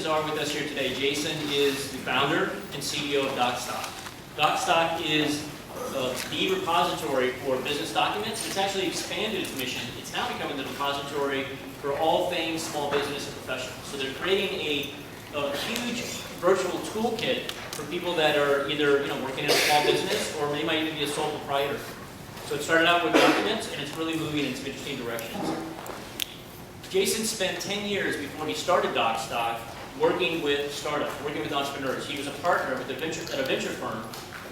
Nazar with us here today. Jason is the founder and CEO of Docstoc. Docstoc is the repository for business documents. It's actually expanded its mission. It's now becoming the repository for all things small business and professional. So they're creating a huge virtual toolkit for people that are either working in a small business or they might even be a sole proprietor. So it started out with documents, and it's really moving in some interesting directions. Jason spent 10 years before he started Docstoc working with startups, working with entrepreneurs. He was a partner at a venture firm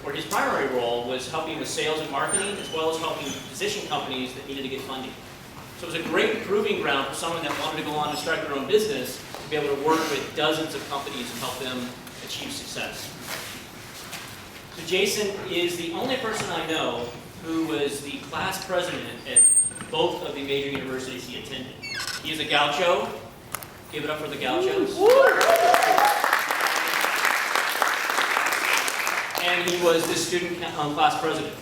where his primary role was helping with sales and marketing, as well as helping position companies that needed to get funding. So it was a great proving ground for someone that wanted to go on and start their own business to be able to work with dozens of companies and help them achieve success. So Jason is the only person I know who was the class president at both of the major universities he attended. He is a gaucho. Give it up for the gauchos. And he was the student class president.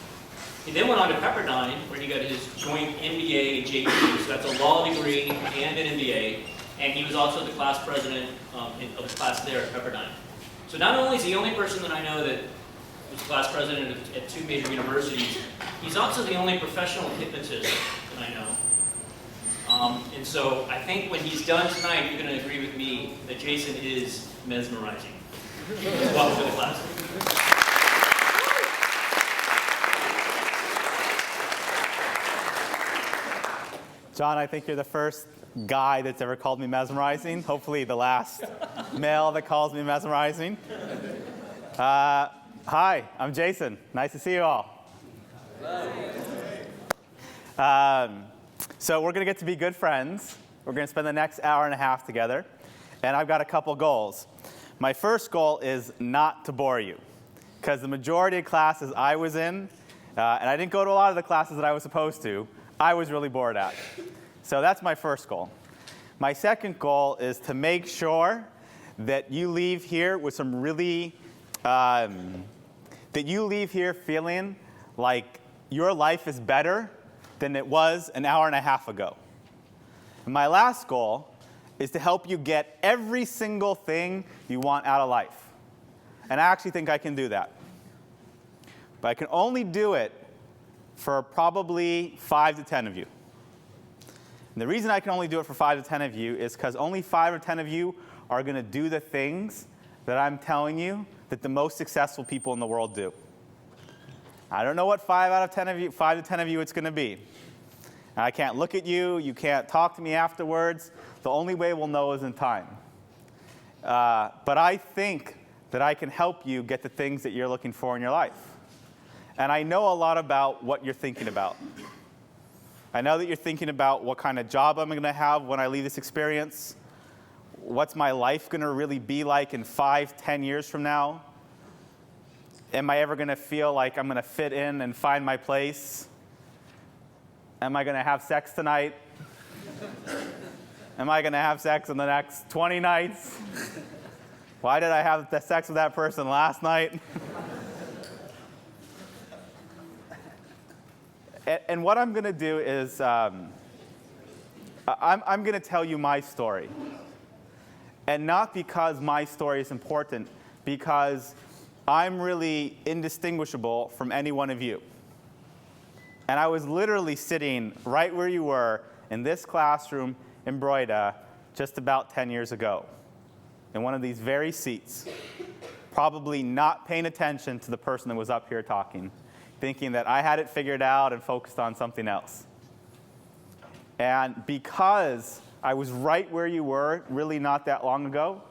He then went on to Pepperdine, where he got his joint MBA and JD, so that's a law degree and an MBA, and he was also the class president of the class there at Pepperdine. So not only is he the only person that I know that was class president at two major universities, he's also the only professional hypnotist that I know. And so I think when he's done tonight, you're going to agree with me that Jason is mesmerizing. Welcome to the class. John, I think you're the first guy that's ever called me mesmerizing. Hopefully the last male that calls me mesmerizing. Hi, I'm Jason. Nice to see you all. So we're going to get to be good friends. We're going to spend the next hour and a half together. And I've got a couple goals. My first goal is not to bore you, because the majority of classes I was in, and I didn't go to a lot of the classes that I was supposed to, I was really bored at. So that's my first goal. My second goal is to make sure that you leave here with some really, that you leave here feeling like your life is better than it was an hour and a half ago. And my last goal is to help you get every single thing you want out of life. And I actually think I can do that. But I can only do it for probably 5 to 10 of you. And the reason I can only do it for 5 to 10 of you is because only 5 or 10 of you are going to do the things that I'm telling you that the most successful people in the world do. I don't know what 5 to 10 of you it's going to be. I can't look at you. You can't talk to me afterwards. The only way we'll know is in time. But I think that I can help you get the things that you're looking for in your life. And I know a lot about what you're thinking about. I know that you're thinking about what kind of job I'm going to have when I leave this experience. What's my life going to really be like in 5, 10 years from now? Am I ever going to feel like I'm going to fit in and find my place? Am I going to have sex tonight? Am I going to have sex in the next 20 nights? Why did I have the sex with that person last night? And what I'm going to do is I'm going to tell you my story. And not because my story is important, because I'm really indistinguishable from any one of you. And I was literally sitting right where you were in this classroom in Broida just about 10 years ago, in one of these very seats, probably not paying attention to the person that was up here talking, thinking that I had it figured out and focused on something else. And because I was right where you were really not that long ago,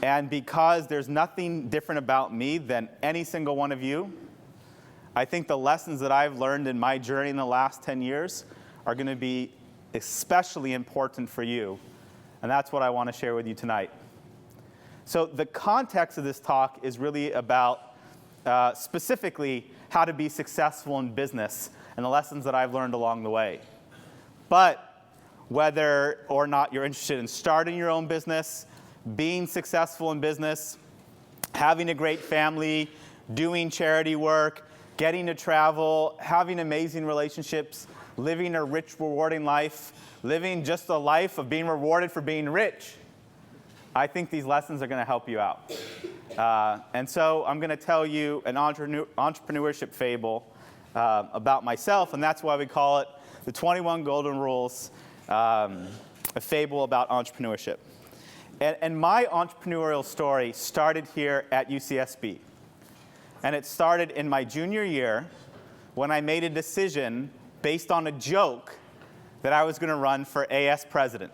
and because there's nothing different about me than any single one of you, I think the lessons that I've learned in my journey in the last 10 years are going to be especially important for you. And that's what I want to share with you tonight. So the context of this talk is really about specifically how to be successful in business and the lessons that I've learned along the way. But whether or not you're interested in starting your own business, being successful in business, having a great family, doing charity work, getting to travel, having amazing relationships, living a rich, rewarding life, living just a life of being rewarded for being rich. I think these lessons are going to help you out. And so I'm going to tell you an entrepreneurship fable about myself, and that's why we call it the 21 Golden Rules, a fable about entrepreneurship. And my entrepreneurial story started here at UCSB. And it started in my junior year when I made a decision based on a joke that I was going to run for AS president.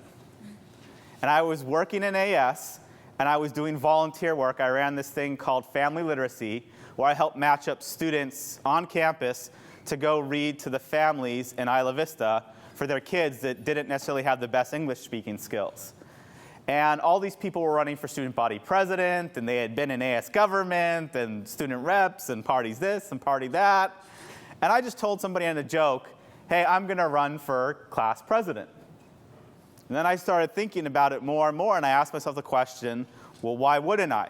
And I was working in AS, and I was doing volunteer work. I ran this thing called Family Literacy, where I helped match up students on campus to go read to the families in Isla Vista for their kids that didn't necessarily have the best English speaking skills. And all these people were running for student body president, and they had been in AS government, and student reps, and parties this, and party that. And I just told somebody in a joke, hey, I'm going to run for class president. And then I started thinking about it more and more, and I asked myself the question, well, why wouldn't I?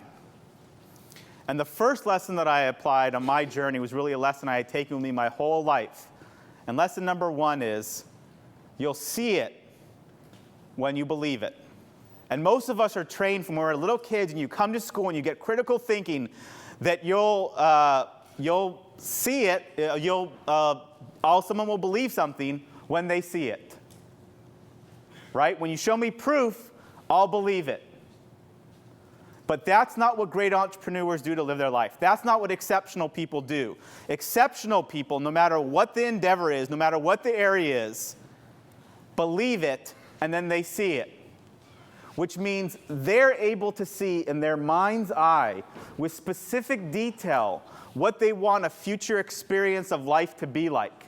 And the first lesson that I applied on my journey was really a lesson I had taken with me my whole life. And lesson number one is, you'll see it when you believe it. And most of us are trained from when we're little kids and you come to school and you get critical thinking that you'll see it, someone will believe something when they see it. Right? When you show me proof, I'll believe it. But that's not what great entrepreneurs do to live their life. That's not what exceptional people do. Exceptional people, no matter what the endeavor is, no matter what the area is, believe it and then they see it. Which means they're able to see in their mind's eye with specific detail what they want a future experience of life to be like.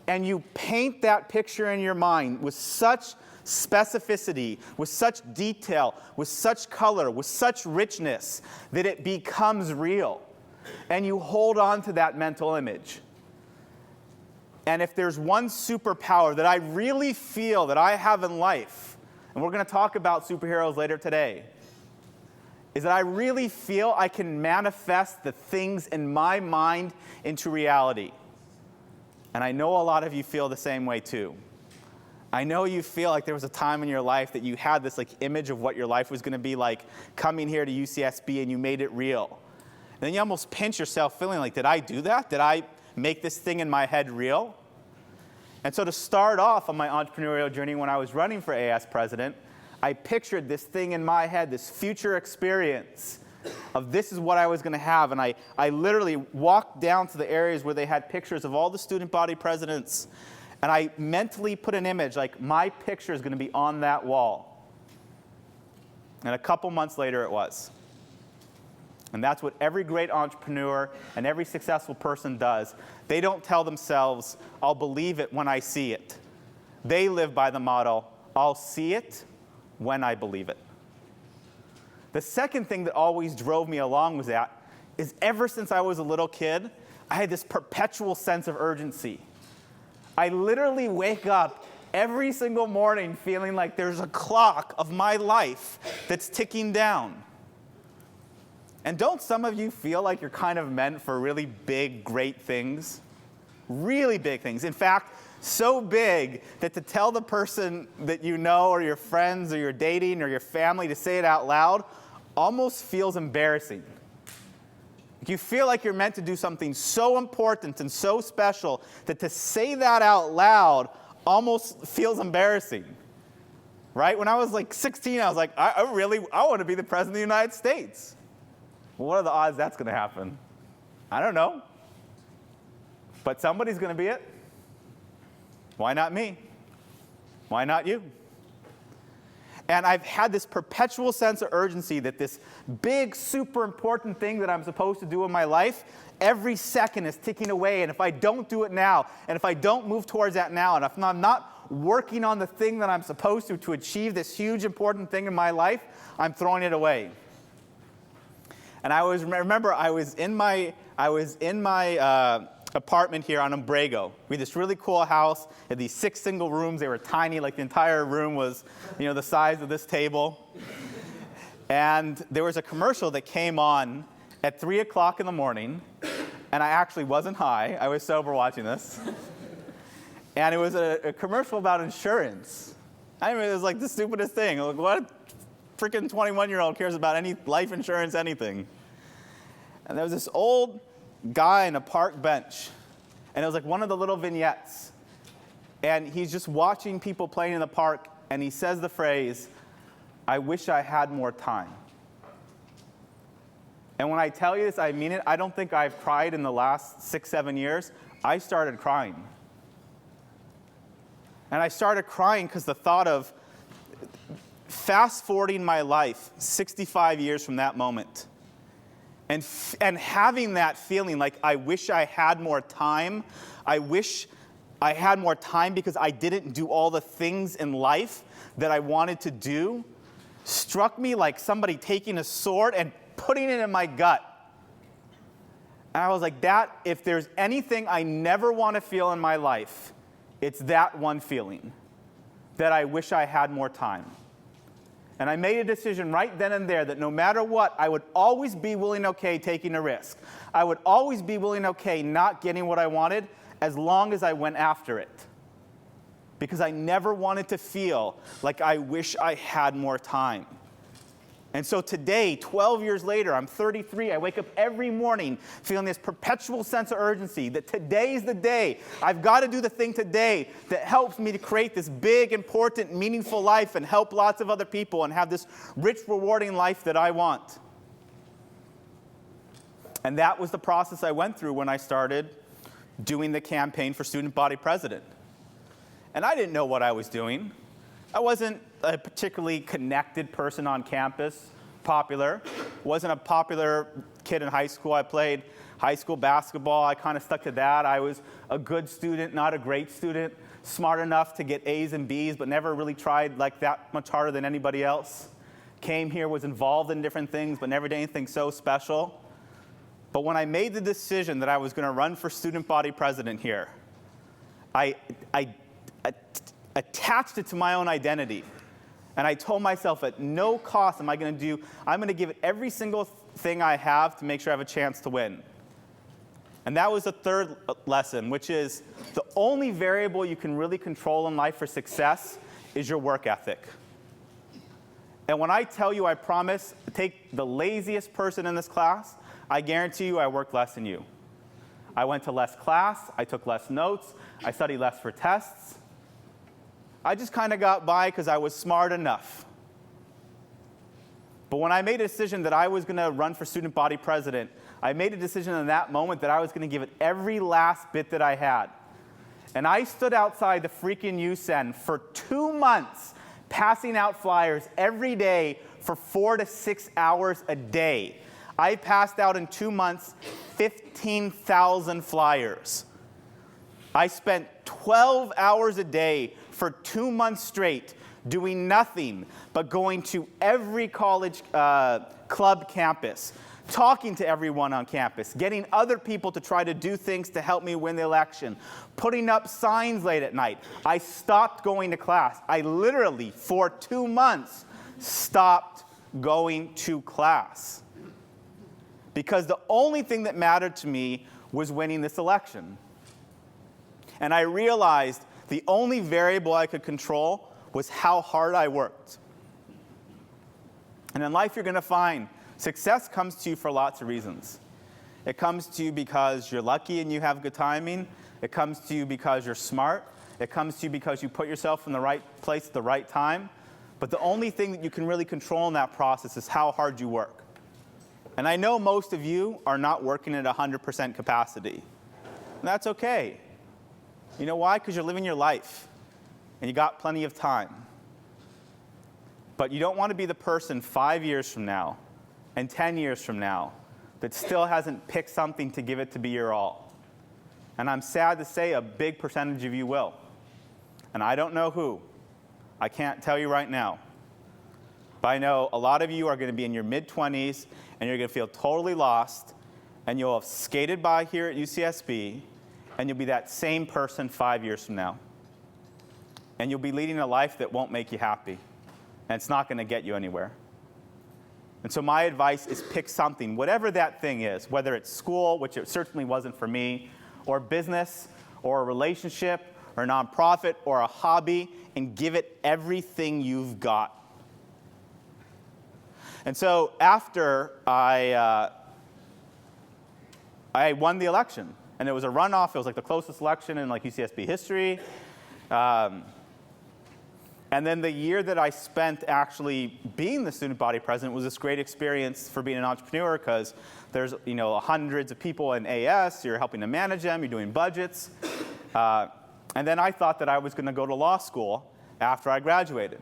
And you paint that picture in your mind with such specificity, with such detail, with such color, with such richness that it becomes real. And you hold on to that mental image. And if there's one superpower that I really feel that I have in life, and we're going to talk about superheroes later today, is that I really feel I can manifest the things in my mind into reality. And I know a lot of you feel the same way too. I know you feel like there was a time in your life that you had this image of what your life was going to be like coming here to UCSB and you made it real. And then you almost pinch yourself feeling like, did I do that? Did I make this thing in my head real? And so to start off on my entrepreneurial journey when I was running for AS president, I pictured this thing in my head, this future experience of this is what I was going to have. And I literally walked down to the areas where they had pictures of all the student body presidents. And I mentally put an image, like my picture is going to be on that wall. And a couple months later it was. And that's what every great entrepreneur and every successful person does. They don't tell themselves, I'll believe it when I see it. They live by the motto, I'll see it when I believe it. The second thing that always drove me along with that is ever since I was a little kid, I had this perpetual sense of urgency. I literally wake up every single morning feeling like there's a clock of my life that's ticking down. And don't some of you feel like you're kind of meant for really big, great things? Really big things. In fact, so big that to tell the person that you know or your friends or you're dating or your family to say it out loud almost feels embarrassing. You feel like you're meant to do something so important and so special that to say that out loud almost feels embarrassing. Right? When I was 16, I was like, I want to be the president of the United States. Well, what are the odds that's going to happen? I don't know. But somebody's going to be it. Why not me? Why not you? And I've had this perpetual sense of urgency that this big, super important thing that I'm supposed to do in my life, every second is ticking away. And if I don't do it now, and if I don't move towards that now, and if I'm not working on the thing that I'm supposed to achieve this huge, important thing in my life, I'm throwing it away. And I remember I was in my apartment here on Umbrego. We had this really cool house. It had these 6 single rooms. They were tiny, like the entire room was, the size of this table. And there was a commercial that came on at 3 o'clock in the morning, and I actually wasn't high. I was sober watching this. And it was a commercial about insurance. I mean, it was like the stupidest thing. Like, what? freaking 21-year-old cares about any life insurance, anything? And there was this old guy on a park bench, and it was like one of the little vignettes. And he's just watching people playing in the park, and he says the phrase, "I wish I had more time." And when I tell you this, I mean it. I don't think I've cried in the last 6, 7 years. I started crying. And I started crying because the thought of fast-forwarding my life 65 years from that moment, and having that feeling like I wish I had more time. I wish I had more time because I didn't do all the things in life that I wanted to do, struck me like somebody taking a sword and putting it in my gut. And I was like, that, if there's anything I never want to feel in my life, it's that one feeling, that I wish I had more time. And I made a decision right then and there that no matter what, I would always be willing, okay, taking a risk. I would always be willing, okay, not getting what I wanted, as long as I went after it. Because I never wanted to feel like I wish I had more time. And so today, 12 years later, I'm 33, I wake up every morning feeling this perpetual sense of urgency that today is the day. I've got to do the thing today that helps me to create this big, important, meaningful life and help lots of other people and have this rich, rewarding life that I want. And that was the process I went through when I started doing the campaign for student body president. And I didn't know what I was doing. I wasn't a particularly connected person on campus, popular. Wasn't a popular kid in high school. I played high school basketball. I kind of stuck to that. I was a good student, not a great student, smart enough to get A's and B's, but never really tried like that much harder than anybody else. Came here, was involved in different things, but never did anything so special. But when I made the decision that I was going to run for student body president here, I attached it to my own identity. And I told myself at no cost I'm going to give it every single thing I have to make sure I have a chance to win. And that was the third lesson, which is the only variable you can really control in life for success is your work ethic. And when I tell you, I promise, take the laziest person in this class, I guarantee you I work less than you. I went to less class, I took less notes, I studied less for tests. I just kind of got by because I was smart enough. But when I made a decision that I was going to run for student body president, I made a decision in that moment that I was going to give it every last bit that I had. And I stood outside the freaking USEN for 2 months, passing out flyers every day for 4 to 6 hours a day. I passed out in 2 months 15,000 flyers. I spent 12 hours a day for 2 months straight doing nothing but going to every college club campus, talking to everyone on campus, getting other people to try to do things to help me win the election, putting up signs late at night. I stopped going to class. I literally, for 2 months, stopped going to class. Because the only thing that mattered to me was winning this election. And I realized the only variable I could control was how hard I worked. And in life, you're going to find success comes to you for lots of reasons. It comes to you because you're lucky and you have good timing. It comes to you because you're smart. It comes to you because you put yourself in the right place at the right time. But the only thing that you can really control in that process is how hard you work. And I know most of you are not working at 100% capacity. And that's okay. You know why? Because you're living your life, and you got plenty of time. But you don't want to be the person 5 years from now and 10 years from now that still hasn't picked something to give it to be your all. And I'm sad to say a big percentage of you will. And I don't know who. I can't tell you right now. But I know a lot of you are going to be in your mid-20s, and you're going to feel totally lost, and you'll have skated by here at UCSB, and you'll be that same person 5 years from now. And you'll be leading a life that won't make you happy. And it's not going to get you anywhere. And so my advice is pick something, whatever that thing is, whether it's school, which it certainly wasn't for me, or business, or a relationship, or a nonprofit, or a hobby, and give it everything you've got. And so after I won the election, and it was a runoff. It was like the closest election in like UCSB history. And then the year that I spent actually being the student body president was this great experience for being an entrepreneur, because there's hundreds of people in AS. You're helping to manage them. You're doing budgets. And then I thought that I was going to go to law school after I graduated.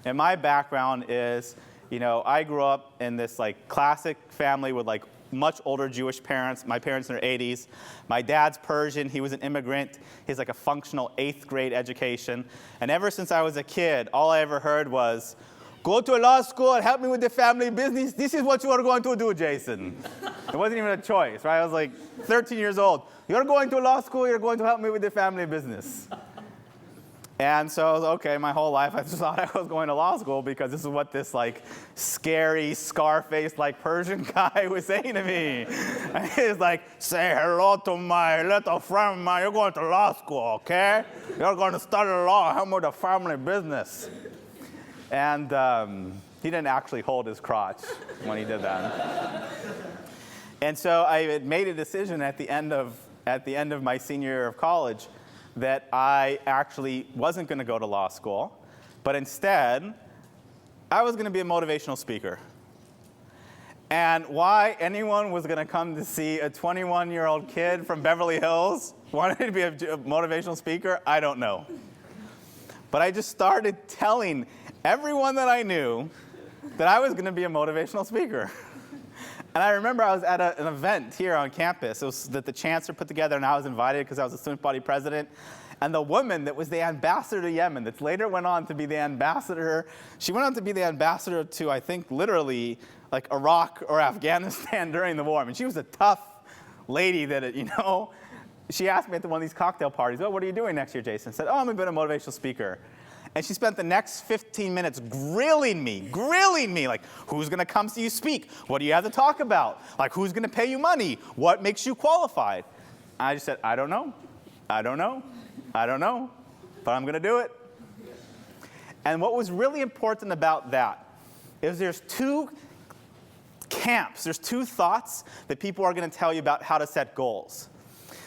And my background is, I grew up in this like classic family with like much older Jewish parents. My parents in their 80s. My dad's Persian. He was an immigrant. He has like a functional 8th grade education. And ever since I was a kid, all I ever heard was, go to law school and help me with the family business. This is what you are going to do, Jason. It wasn't even a choice, right? I was like 13 years old. You're going to law school. You're going to help me with the family business. And so I was okay. My whole life I just thought I was going to law school because this is what this like scary Scarface like Persian guy was saying to me. And he's like, say hello to my little friend, man. You're going to law school, okay? You're going to study law, help me with the family business. And he didn't actually hold his crotch when he did that. And so I had made a decision at the end of my senior year of college that I actually wasn't going to go to law school, but instead, I was going to be a motivational speaker. And why anyone was going to come to see a 21-year-old kid from Beverly Hills wanting to be a motivational speaker, I don't know. But I just started telling everyone that I knew that I was going to be a motivational speaker. And I remember I was at an event here on campus. It was that the chancellor put together, and I was invited because I was the student body president. And the woman that was the ambassador to Yemen, that later went on to be the ambassador, she went on to be the ambassador to, I think, literally, like Iraq or Afghanistan during the war. I mean, she was a tough lady that, she asked me at one of these cocktail parties, oh, what are you doing next year, Jason? I said, oh, I'm going to be a motivational speaker. And she spent the next 15 minutes grilling me, like, who's going to come see you speak? What do you have to talk about? Like, who's going to pay you money? What makes you qualified? And I just said, I don't know, but I'm going to do it. And what was really important about that is there's two camps, there's two thoughts that people are going to tell you about how to set goals.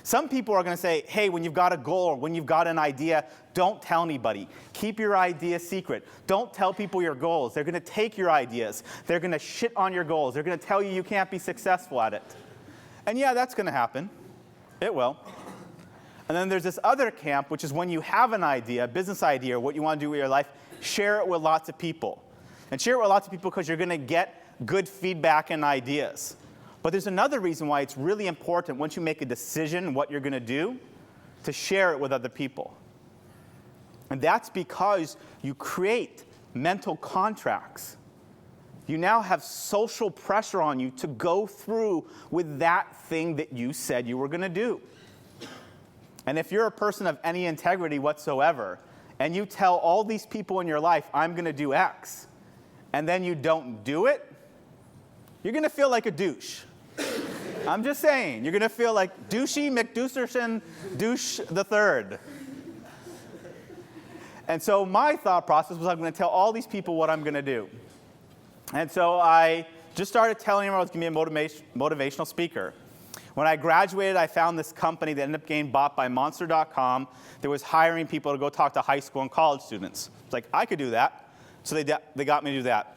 Some people are going to say, hey, when you've got a goal or when you've got an idea, don't tell anybody. Keep your idea secret. Don't tell people your goals. They're going to take your ideas. They're going to shit on your goals. They're going to tell you you can't be successful at it. And yeah, that's going to happen. It will. And then there's this other camp, which is when you have an idea, a business idea, or what you want to do with your life, share it with lots of people. And share it with lots of people because you're going to get good feedback and ideas. But there's another reason why it's really important once you make a decision what you're going to do, to share it with other people. And that's because you create mental contracts. You now have social pressure on you to go through with that thing that you said you were going to do. And if you're a person of any integrity whatsoever, and you tell all these people in your life, I'm going to do X, and then you don't do it, you're going to feel like a douche. I'm just saying, you're going to feel like douchey McDoucherson douche the third. And so my thought process was I'm going to tell all these people what I'm going to do. And so I just started telling them I was going to be a motivational speaker. When I graduated, I found this company that ended up getting bought by Monster.com that was hiring people to go talk to high school and college students. It's like, I could do that. So they got me to do that.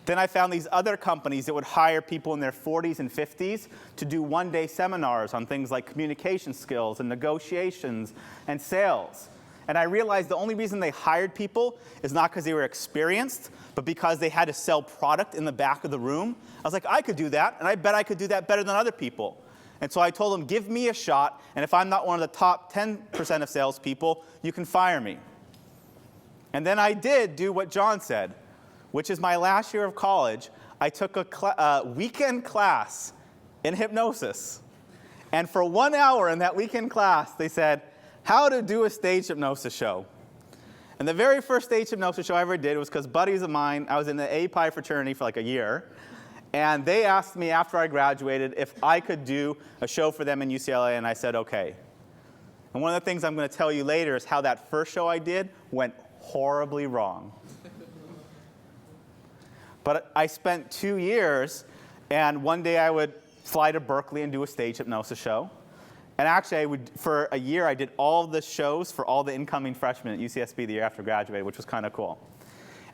Then I found these other companies that would hire people in their 40s and 50s to do one-day seminars on things like communication skills and negotiations and sales. And I realized the only reason they hired people is not because they were experienced, but because they had to sell product in the back of the room. I was like, I could do that, and I bet I could do that better than other people. And so I told them, give me a shot, and if I'm not one of the top 10% of salespeople, you can fire me. And then I did do what John said, which is my last year of college, I took a weekend class in hypnosis. And for 1 hour in that weekend class, they said, how to do a stage hypnosis show. And the very first stage hypnosis show I ever did was because buddies of mine, I was in the API fraternity for like a year, and they asked me after I graduated if I could do a show for them in UCLA, and I said, okay. And one of the things I'm going to tell you later is how that first show I did went horribly wrong. But I spent 2 years, and one day I would fly to Berkeley and do a stage hypnosis show. And actually, for a year, I did all the shows for all the incoming freshmen at UCSB the year after I graduated, which was kind of cool.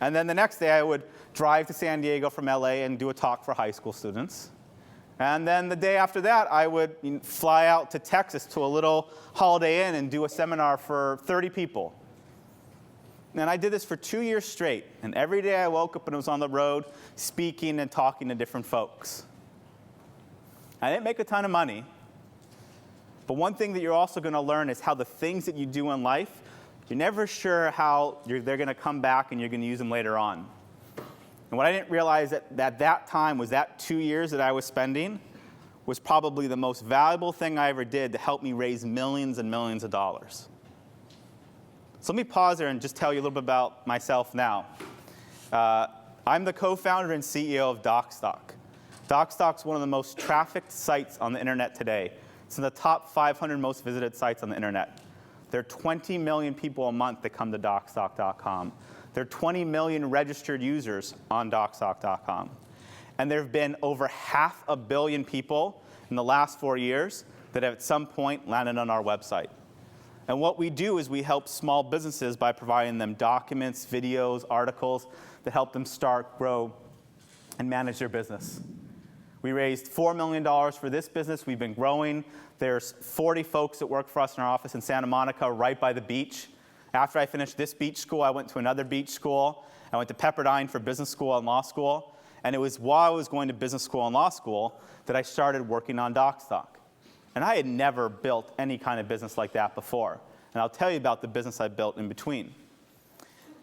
And then the next day, I would drive to San Diego from LA and do a talk for high school students. And then the day after that, I would fly out to Texas to a little Holiday Inn and do a seminar for 30 people. And I did this for 2 years straight. And every day I woke up and was on the road speaking and talking to different folks. I didn't make a ton of money. But one thing that you're also going to learn is how the things that you do in life, you're never sure how they're going to come back and you're going to use them later on. And what I didn't realize at that time was that 2 years that I was spending was probably the most valuable thing I ever did to help me raise millions and millions of dollars. So let me pause there and just tell you a little bit about myself now. I'm the co-founder and CEO of Docstoc. Docstoc's one of the most trafficked sites on the internet today. It's in the top 500 most visited sites on the internet. There are 20 million people a month that come to Docstoc.com. There are 20 million registered users on Docstoc.com. And there have been over 500 million people in the last 4 years that have at some point landed on our website. And what we do is we help small businesses by providing them documents, videos, articles that help them start, grow, and manage their business. We raised $4 million for this business. We've been growing. There's 40 folks that work for us in our office in Santa Monica, right by the beach. After I finished this beach school, I went to another beach school. I went to Pepperdine for business school and law school. And it was while I was going to business school and law school that I started working on Docstoc. And I had never built any kind of business like that before. And I'll tell you about the business I built in between.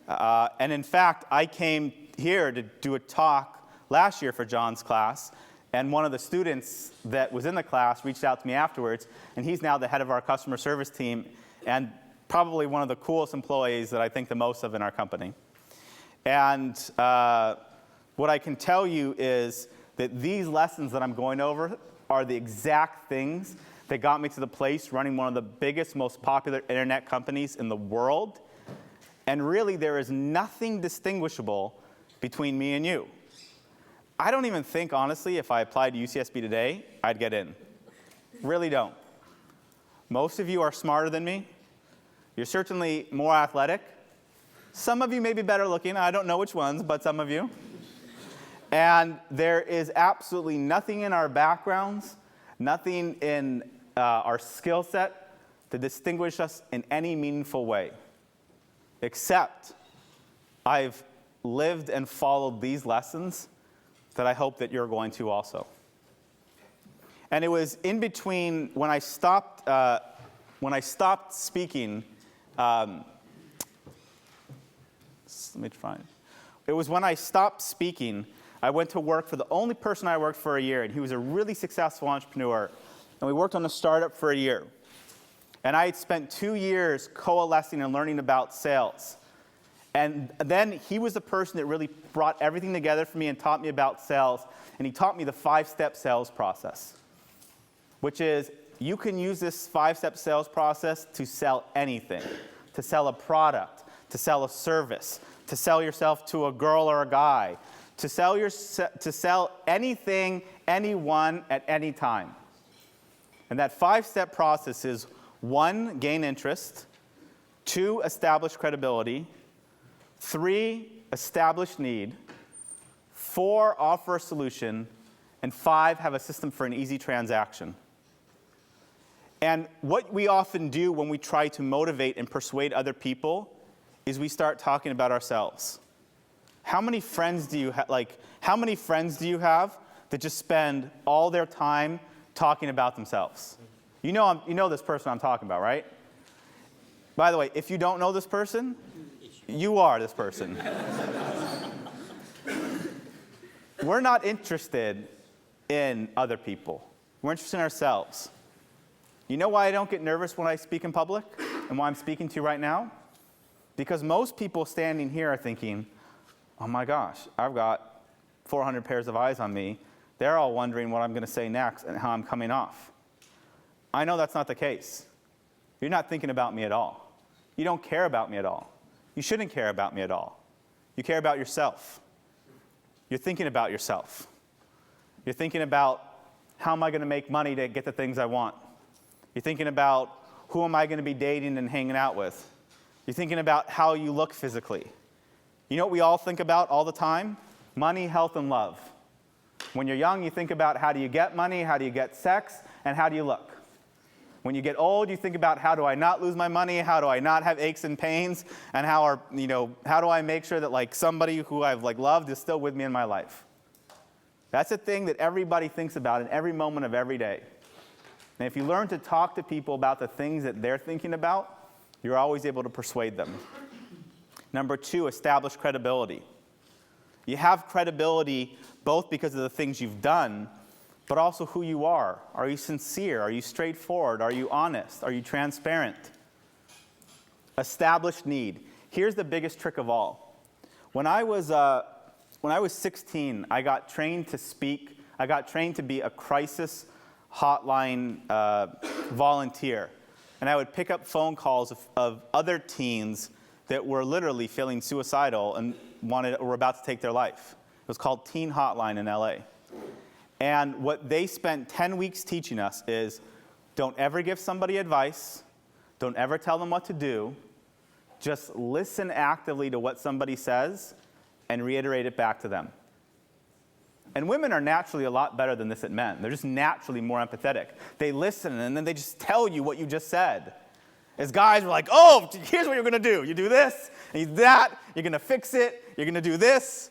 And in fact, I came here to do a talk last year for John's class. And one of the students that was in the class reached out to me afterwards. And he's now the head of our customer service team and probably one of the coolest employees that I think the most of in our company. And what I can tell you is that these lessons that I'm going over are the exact things that got me to the place running one of the biggest, most popular internet companies in the world. And really, there is nothing distinguishable between me and you. I don't even think, honestly, if I applied to UCSB today, I'd get in. Really don't. Most of you are smarter than me. You're certainly more athletic. Some of you may be better looking. I don't know which ones, but some of you. And there is absolutely nothing in our backgrounds, nothing in our skill set to distinguish us in any meaningful way, except I've lived and followed these lessons that I hope that you're going to also. And it was in between when I stopped speaking. Let me try. It was when I stopped speaking. I went to work for the only person I worked for a year, and he was a really successful entrepreneur. And we worked on a startup for a year. And I had spent 2 years coalescing and learning about sales. And then he was the person that really brought everything together for me and taught me about sales. And he taught me the 5-step sales process, which is you can use this 5-step sales process to sell anything, to sell a product, to sell a service, to sell yourself to a girl or a guy, to sell anything, anyone, at any time. And that 5-step process is 1, gain interest, 2, establish credibility, 3, establish need, 4, offer a solution, and 5, have a system for an easy transaction. And what we often do when we try to motivate and persuade other people is we start talking about ourselves. How many friends do you have that just spend all their time talking about themselves? You know this person I'm talking about, right? By the way, if you don't know this person, you are this person. We're not interested in other people. We're interested in ourselves. You know why I don't get nervous when I speak in public and why I'm speaking to you right now? Because most people standing here are thinking, oh my gosh, I've got 400 pairs of eyes on me. They're all wondering what I'm going to say next and how I'm coming off. I know that's not the case. You're not thinking about me at all. You don't care about me at all. You shouldn't care about me at all. You care about yourself. you're thinking about yourself. You're thinking about, how am I going to make money to get the things I want? You're thinking about, who am I going to be dating and hanging out with? You're thinking about how you look physically. You know what we all think about all the time? Money, health, and love. When you're young, you think about, how do you get money, how do you get sex, and how do you look? When you get old, you think about, how do I not lose my money, how do I not have aches and pains, and how do I make sure that somebody who I've loved is still with me in my life? That's a thing that everybody thinks about in every moment of every day. And if you learn to talk to people about the things that they're thinking about, you're always able to persuade them. Number 2, establish credibility. You have credibility both because of the things you've done, but also who you are. Are you sincere? Are you straightforward? Are you honest? Are you transparent? Establish need. Here's the biggest trick of all. When I was 16, I got trained to speak. I got trained to be a crisis hotline volunteer. And I would pick up phone calls of other teens that were literally feeling suicidal and were about to take their life. It was called Teen Hotline in LA. And what they spent 10 weeks teaching us is, don't ever give somebody advice, don't ever tell them what to do, just listen actively to what somebody says and reiterate it back to them. And women are naturally a lot better than this at men. They're just naturally more empathetic. They listen, and then they just tell you what you just said. As guys, we're like, oh, here's what you're going to do. You do this, and you do that. You're going to fix it. You're going to do this.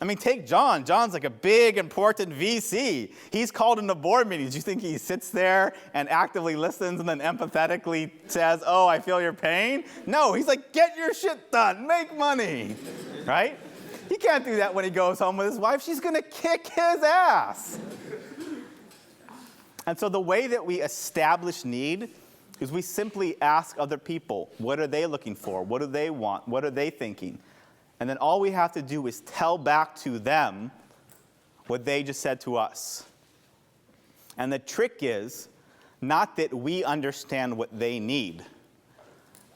I mean, take John. John's like a big, important VC. He's called into board meetings. You think he sits there and actively listens and then empathetically says, oh, I feel your pain? No, he's like, get your shit done. Make money, right? He can't do that when he goes home with his wife. She's going to kick his ass. And so the way that we establish need is we simply ask other people, what are they looking for? What do they want? What are they thinking? And then all we have to do is tell back to them what they just said to us. And the trick is not that we understand what they need,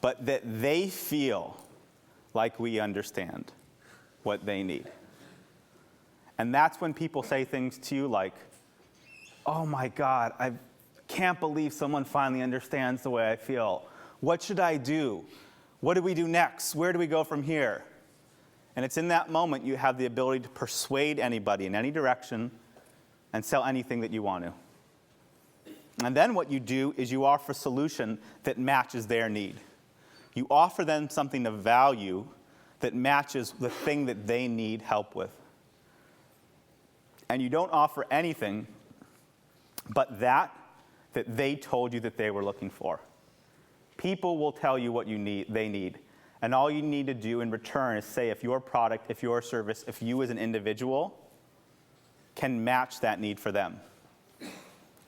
but that they feel like we understand what they need. And that's when people say things to you like, oh my God, I can't believe someone finally understands the way I feel. What should I do? What do we do next? Where do we go from here? And it's in that moment you have the ability to persuade anybody in any direction and sell anything that you want to. And then what you do is you offer a solution that matches their need. You offer them something of value that matches the thing that they need help with. And you don't offer anything but that they told you that they were looking for. People will tell you what they need. And all you need to do in return is say if your product, if your service, if you as an individual can match that need for them.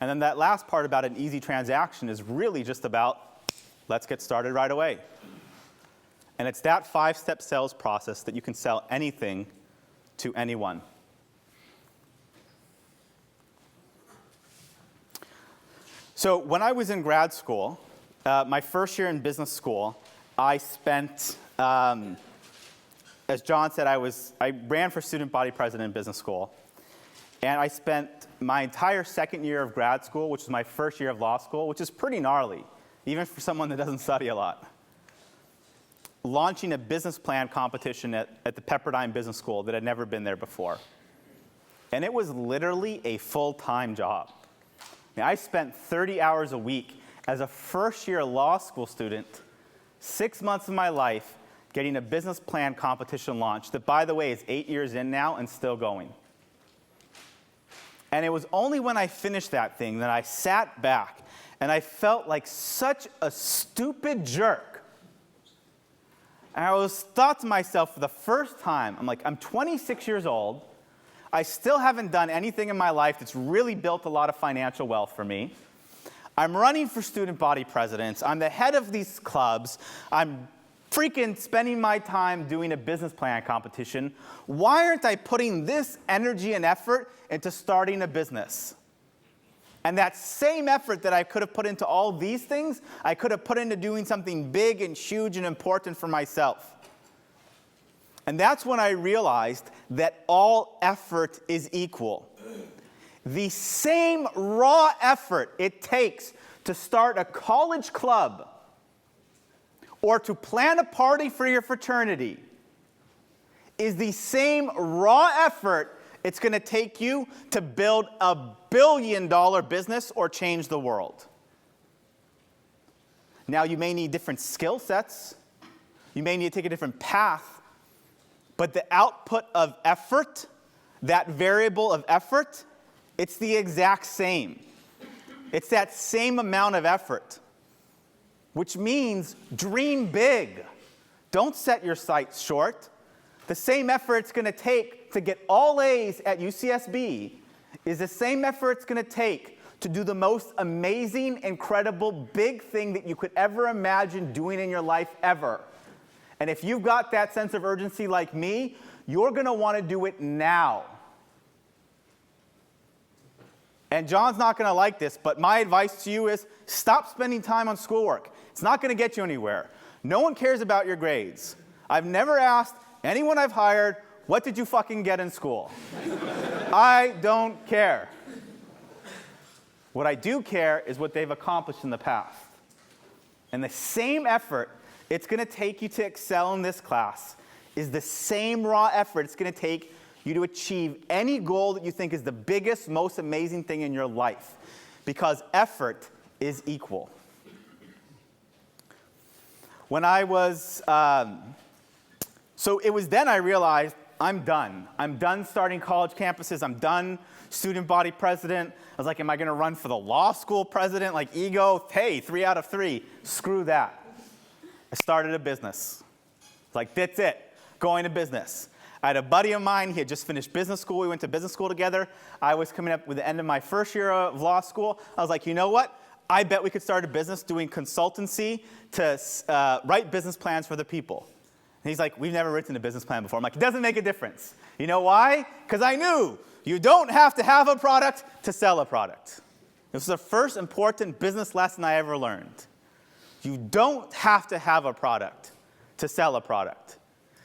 And then that last part about an easy transaction is really just about, let's get started right away. And it's that 5-step sales process that you can sell anything to anyone. So when I was in grad school, my first year in business school, I spent, as John said, I ran for student body president in business school. And I spent my entire second year of grad school, which was my first year of law school, which is pretty gnarly, even for someone that doesn't study a lot, launching a business plan competition at the Pepperdine Business School that had never been there before. And it was literally a full-time job. I spent 30 hours a week as a first-year law school student, 6 months of my life, getting a business plan competition launched that, by the way, is 8 years in now and still going. And it was only when I finished that thing that I sat back and I felt like such a stupid jerk. And I thought to myself for the first time, I'm 26 years old. I still haven't done anything in my life that's really built a lot of financial wealth for me. I'm running for student body presidents. I'm the head of these clubs. I'm freaking spending my time doing a business plan competition. Why aren't I putting this energy and effort into starting a business? And that same effort that I could have put into all these things, I could have put into doing something big and huge and important for myself. And that's when I realized that all effort is equal. The same raw effort it takes to start a college club or to plan a party for your fraternity is the same raw effort it's going to take you to build a billion-dollar business or change the world. Now, you may need different skill sets. You may need to take a different path. But the output of effort, that variable of effort, it's the exact same. It's that same amount of effort, which means dream big. Don't set your sights short. The same effort it's going to take to get all A's at UCSB is the same effort it's going to take to do the most amazing, incredible, big thing that you could ever imagine doing in your life ever. And if you've got that sense of urgency like me, you're going to want to do it now. And John's not going to like this, but my advice to you is stop spending time on schoolwork. It's not going to get you anywhere. No one cares about your grades. I've never asked anyone I've hired, what did you fucking get in school? I don't care. What I do care is what they've accomplished in the past. And the same effort it's going to take you to excel in this class is the same raw effort it's going to take you to achieve any goal that you think is the biggest, most amazing thing in your life. Because effort is equal. When I was, so it was then I realized I'm done. I'm done starting college campuses. I'm done student body president. I was like, am I going to run for the law school president? Like ego, hey, 3 out of 3. Screw that. I started a business. Like, that's it. Going to business. I had a buddy of mine. He had just finished business school. We went to business school together. I was coming up with the end of my first year of law school. I was like, you know what? I bet we could start a business doing consultancy to write business plans for the people. And he's like, we've never written a business plan before. I'm like, it doesn't make a difference. You know why? Because I knew you don't have to have a product to sell a product. This was the first important business lesson I ever learned. You don't have to have a product to sell a product.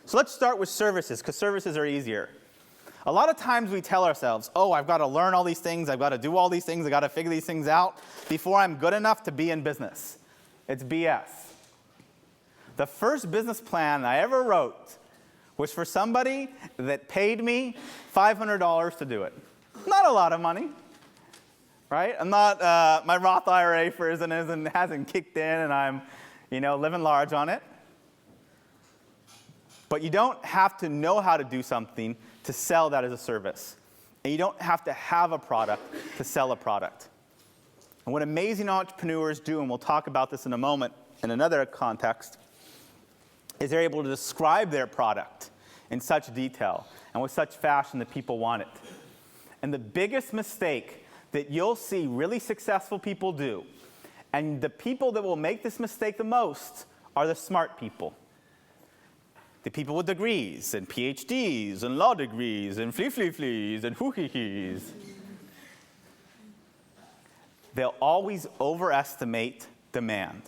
So let's start with services, because services are easier. A lot of times we tell ourselves, oh, I've got to learn all these things, I've got to do all these things, I've got to figure these things out before I'm good enough to be in business. It's BS. The first business plan I ever wrote was for somebody that paid me $500 to do it. Not a lot of money. Right? I'm not, my Roth IRA hasn't kicked in and I'm, living large on it. But you don't have to know how to do something to sell that as a service. And you don't have to have a product to sell a product. And what amazing entrepreneurs do, and we'll talk about this in a moment in another context, is they're able to describe their product in such detail and with such fashion that people want it. And the biggest mistake that you'll see really successful people do, and the people that will make this mistake the most are the smart people. The people with degrees and PhDs and law degrees and fleas and hoo-hee-hees. They'll always overestimate demand.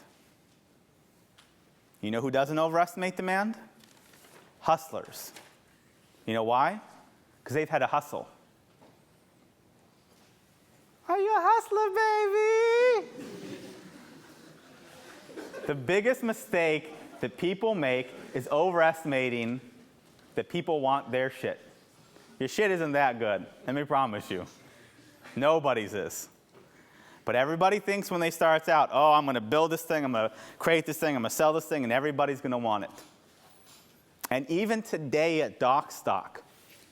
You know who doesn't overestimate demand? Hustlers. You know why? Because they've had to hustle. Are you a hustler, baby? The biggest mistake that people make is overestimating that people want their shit. Your shit isn't that good, let me promise you. Nobody's is. But everybody thinks when they start out, oh, I'm going to build this thing, I'm going to create this thing, I'm going to sell this thing, and everybody's going to want it. And even today at Docstoc,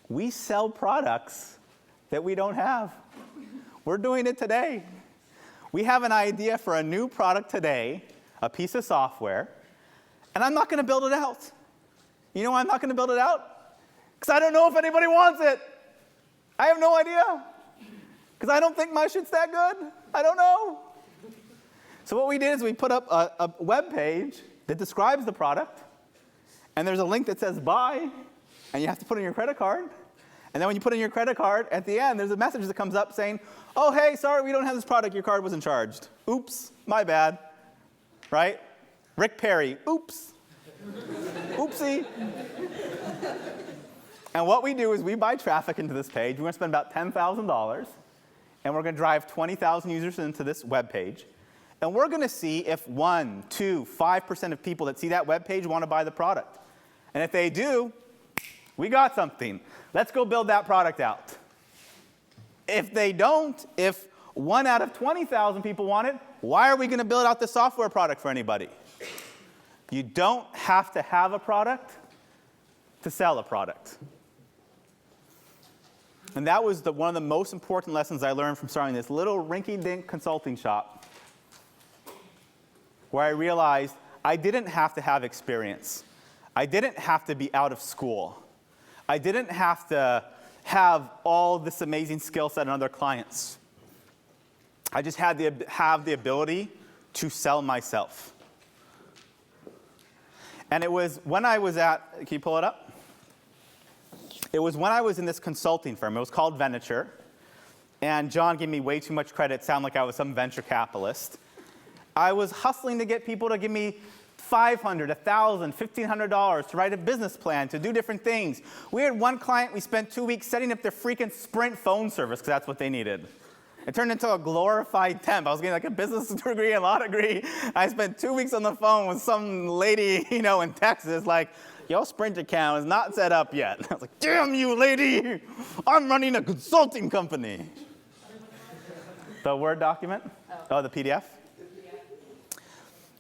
we sell products that we don't have. We're doing it today. We have an idea for a new product today, a piece of software, and I'm not going to build it out. You know why I'm not going to build it out? Because I don't know if anybody wants it. I have no idea. Because I don't think my shit's that good. I don't know. So what we did is we put up a web page that describes the product, and there's a link that says buy, and you have to put in your credit card. And then when you put in your credit card, at the end, there's a message that comes up saying, oh, hey, sorry, we don't have this product. Your card wasn't charged. Oops, my bad. Right? Rick Perry, oops. Oopsie. And what we do is we buy traffic into this page. We're going to spend about $10,000, and we're going to drive 20,000 users into this web page. And we're going to see if 1, 2, 5% of people that see that web page want to buy the product. And if they do, we got something. Let's go build that product out. If they don't, if 1 out of 20,000 people want it, why are we going to build out the software product for anybody? You don't have to have a product to sell a product. And that was one of the most important lessons I learned from starting this little rinky-dink consulting shop, where I realized I didn't have to have experience. I didn't have to be out of school. I didn't have to have all this amazing skill set and other clients. I just had to have the ability to sell myself. And it was when I was can you pull it up? It was when I was in this consulting firm. It was called Venature. And John gave me way too much credit. It sounded like I was some venture capitalist. I was hustling to get people to give me $500, $1,000, $1,500 to write a business plan, to do different things. We had one client, we spent 2 weeks setting up their freaking Sprint phone service because that's what they needed. It turned into a glorified temp. I was getting like a business degree and law degree. I spent 2 weeks on the phone with some lady, in Texas, like, your Sprint account is not set up yet. I was like, damn you, lady. I'm running a consulting company. The Word document? Oh, the PDF?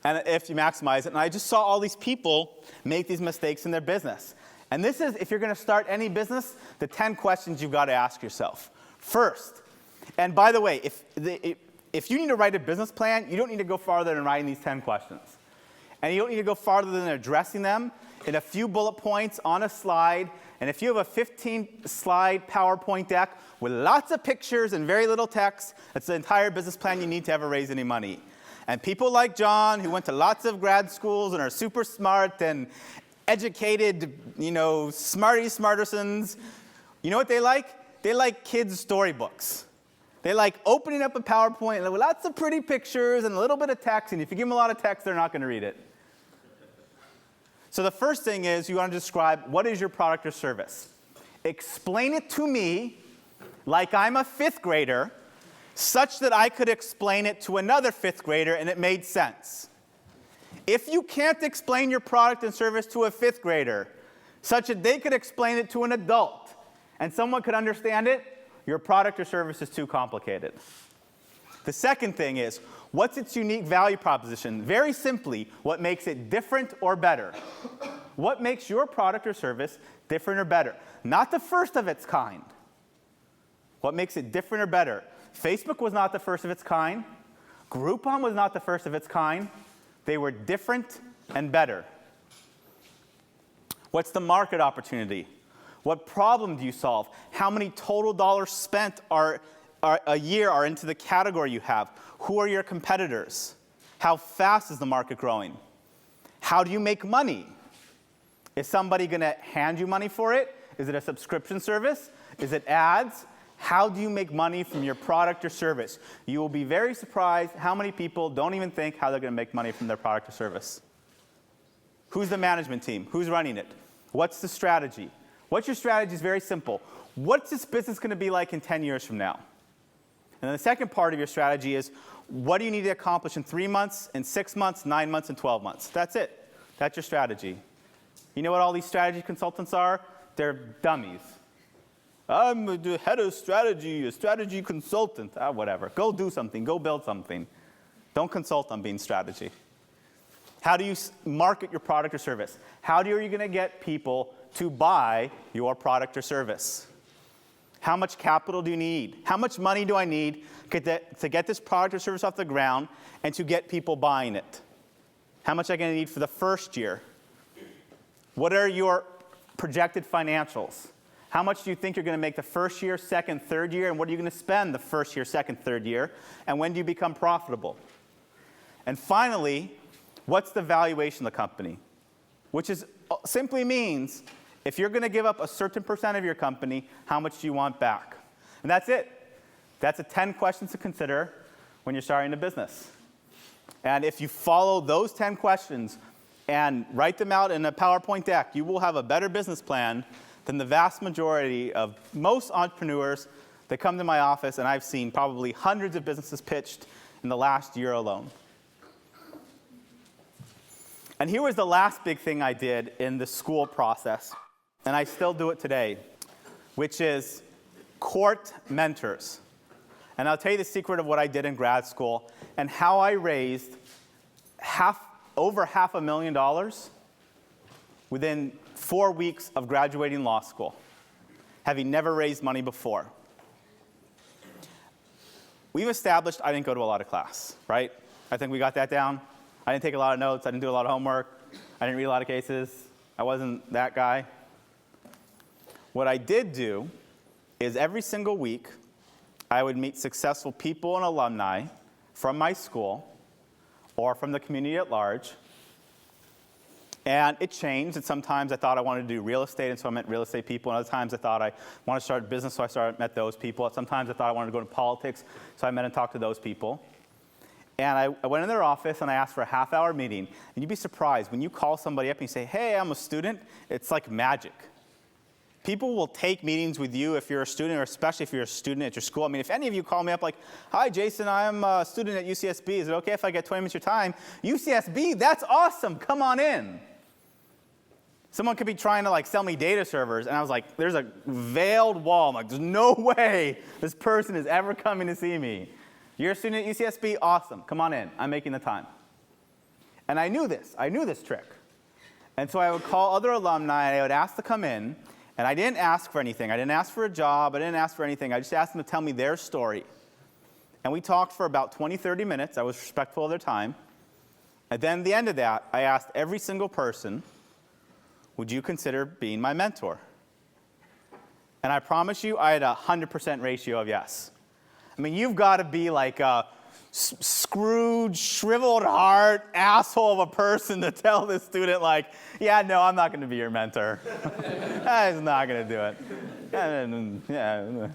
And if you maximize it, and I just saw all these people make these mistakes in their business. And this is, if you're going to start any business, the 10 questions you've got to ask yourself. First, and by the way, if you need to write a business plan, you don't need to go farther than writing these 10 questions. And you don't need to go farther than addressing them in a few bullet points on a slide. And if you have a 15-slide PowerPoint deck with lots of pictures and very little text, that's the entire business plan you need to ever raise any money. And people like John, who went to lots of grad schools and are super smart and educated, smartersons, you know what they like? They like kids' storybooks. They like opening up a PowerPoint with lots of pretty pictures and a little bit of text, and if you give them a lot of text, they're not going to read it. So the first thing is you want to describe what is your product or service. Explain it to me like I'm a 5th grader, such that I could explain it to another 5th grader and it made sense. If you can't explain your product and service to a 5th grader, such that they could explain it to an adult and someone could understand it, your product or service is too complicated. The second thing is, what's its unique value proposition? Very simply, what makes it different or better? What makes your product or service different or better? Not the first of its kind. What makes it different or better? Facebook was not the first of its kind. Groupon was not the first of its kind. They were different and better. What's the market opportunity? What problem do you solve? How many total dollars spent a year are into the category you have? Who are your competitors? How fast is the market growing? How do you make money? Is somebody going to hand you money for it? Is it a subscription service? Is it ads? How do you make money from your product or service? You will be very surprised how many people don't even think how they're going to make money from their product or service. Who's the management team? Who's running it? What's the strategy? What's your strategy is very simple. What's this business going to be like in 10 years from now? And then the second part of your strategy is, what do you need to accomplish in 3 months, in 6 months, 9 months, and 12 months? That's it. That's your strategy. You know what all these strategy consultants are? They're dummies. I'm the head of strategy, a strategy consultant. Whatever. Go do something. Go build something. Don't consult on being strategy. How do you market your product or service? How are you going to get people to buy your product or service? How much capital do you need? How much money do I need to get this product or service off the ground and to get people buying it? How much am I going to need for the first year? What are your projected financials? How much do you think you're going to make the first year, second, third year, and what are you going to spend the first year, second, third year? And when do you become profitable? And finally, what's the valuation of the company? Which simply means, if you're going to give up a certain percent of your company, how much do you want back? And that's it. That's the 10 questions to consider when you're starting a business. And if you follow those 10 questions, and write them out in a PowerPoint deck, you will have a better business plan than the vast majority of most entrepreneurs that come to my office, and I've seen probably hundreds of businesses pitched in the last year alone. And here was the last big thing I did in the school process, and I still do it today, which is court mentors. And I'll tell you the secret of what I did in grad school and how I raised over $500,000 within 4 weeks of graduating law school, having never raised money before. We've established I didn't go to a lot of class, right? I think we got that down. I didn't take a lot of notes. I didn't do a lot of homework. I didn't read a lot of cases. I wasn't that guy. What I did do is every single week, I would meet successful people and alumni from my school or from the community at large. And it changed. And sometimes I thought I wanted to do real estate, and so I met real estate people. And other times I thought I wanted to start a business, so I met those people. And sometimes I thought I wanted to go into politics, so I met and talked to those people. And I went in their office and I asked for a half-hour meeting. And you'd be surprised when you call somebody up and you say, "Hey, I'm a student," it's like magic. People will take meetings with you if you're a student, or especially if you're a student at your school. I mean, if any of you call me up like, "Hi, Jason, I'm a student at UCSB. Is it okay if I get 20 minutes of your time?" UCSB, that's awesome. Come on in. Someone could be trying to sell me data servers, and I was like, there's a veiled wall. I'm like, there's no way this person is ever coming to see me. You're a student at UCSB? Awesome. Come on in. I'm making the time. And I knew this. I knew this trick. And so I would call other alumni, and I would ask to come in. And I didn't ask for anything. I didn't ask for a job. I didn't ask for anything. I just asked them to tell me their story. And we talked for about 20, 30 minutes. I was respectful of their time. And then at the end of that, I asked every single person, "Would you consider being my mentor?" And I promise you, I had a 100% ratio of yes. I mean, you've got to be like a Scrooge, shriveled heart, asshole of a person to tell this student, "Yeah, no, I'm not going to be your mentor." He's not going to do it. Yeah.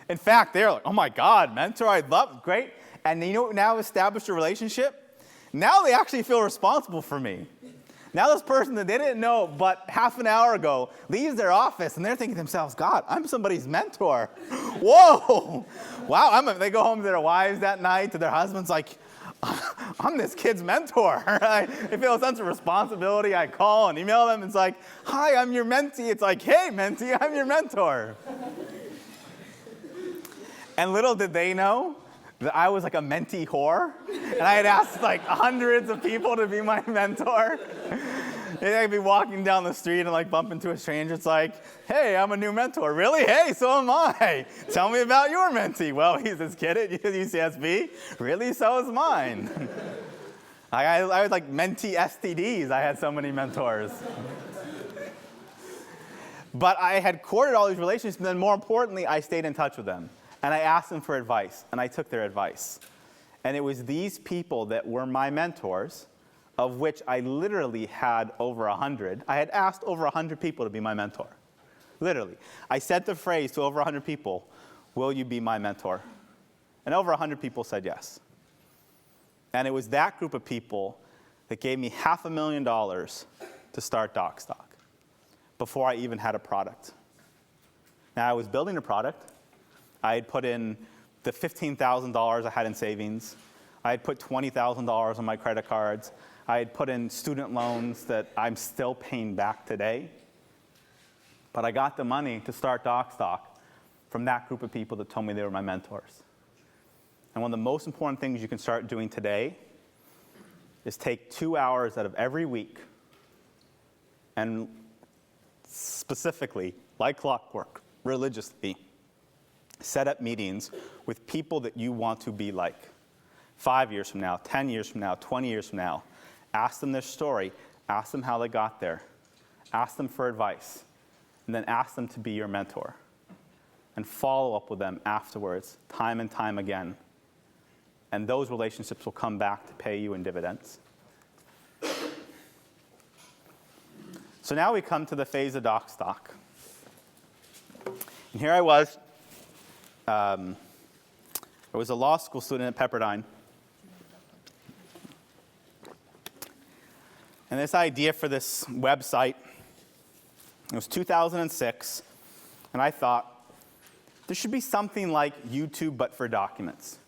In fact, they're like, "Oh my God, mentor, I'd love, great." And you know, now established a relationship. Now they actually feel responsible for me. Now this person that they didn't know but half an hour ago leaves their office, and they're thinking to themselves, "God, I'm somebody's mentor." Whoa! Wow, they go home to their wives that night, to their husbands, like, "I'm this kid's mentor." They feel a sense of responsibility. I call and email them. It's like, "Hi, I'm your mentee." It's like, "Hey, mentee, I'm your mentor." And little did they know that I was like a mentee whore, and I had asked hundreds of people to be my mentor. And I'd be walking down the street and bump into a stranger. It's like, "Hey, I'm a new mentor." "Really? Hey, so am I. Tell me about your mentee." "Well, he's this kid at UCSB." "Really? So is mine." I was like mentee STDs. I had so many mentors. But I had courted all these relationships, and then more importantly, I stayed in touch with them. And I asked them for advice, and I took their advice. And it was these people that were my mentors, of which I literally had over 100. I had asked over 100 people to be my mentor. Literally. I said the phrase to over 100 people, "Will you be my mentor?" And over 100 people said yes. And it was that group of people that gave me $500,000 to start Docstoc before I even had a product. Now, I was building a product. I had put in the $15,000 I had in savings. I had put $20,000 on my credit cards. I had put in student loans that I'm still paying back today. But I got the money to start Docstoc from that group of people that told me they were my mentors. And one of the most important things you can start doing today is take 2 hours out of every week and specifically, like clockwork, religiously, set up meetings with people that you want to be like. 5 years from now, 10 years from now, 20 years from now. Ask them their story. Ask them how they got there. Ask them for advice. And then ask them to be your mentor. And follow up with them afterwards, time and time again. And those relationships will come back to pay you in dividends. So now we come to the phase of Docstoc. And here I was. I was a law school student at Pepperdine. And And this idea for this website, it was 2006, and I thought, there should be something like YouTube but for documents.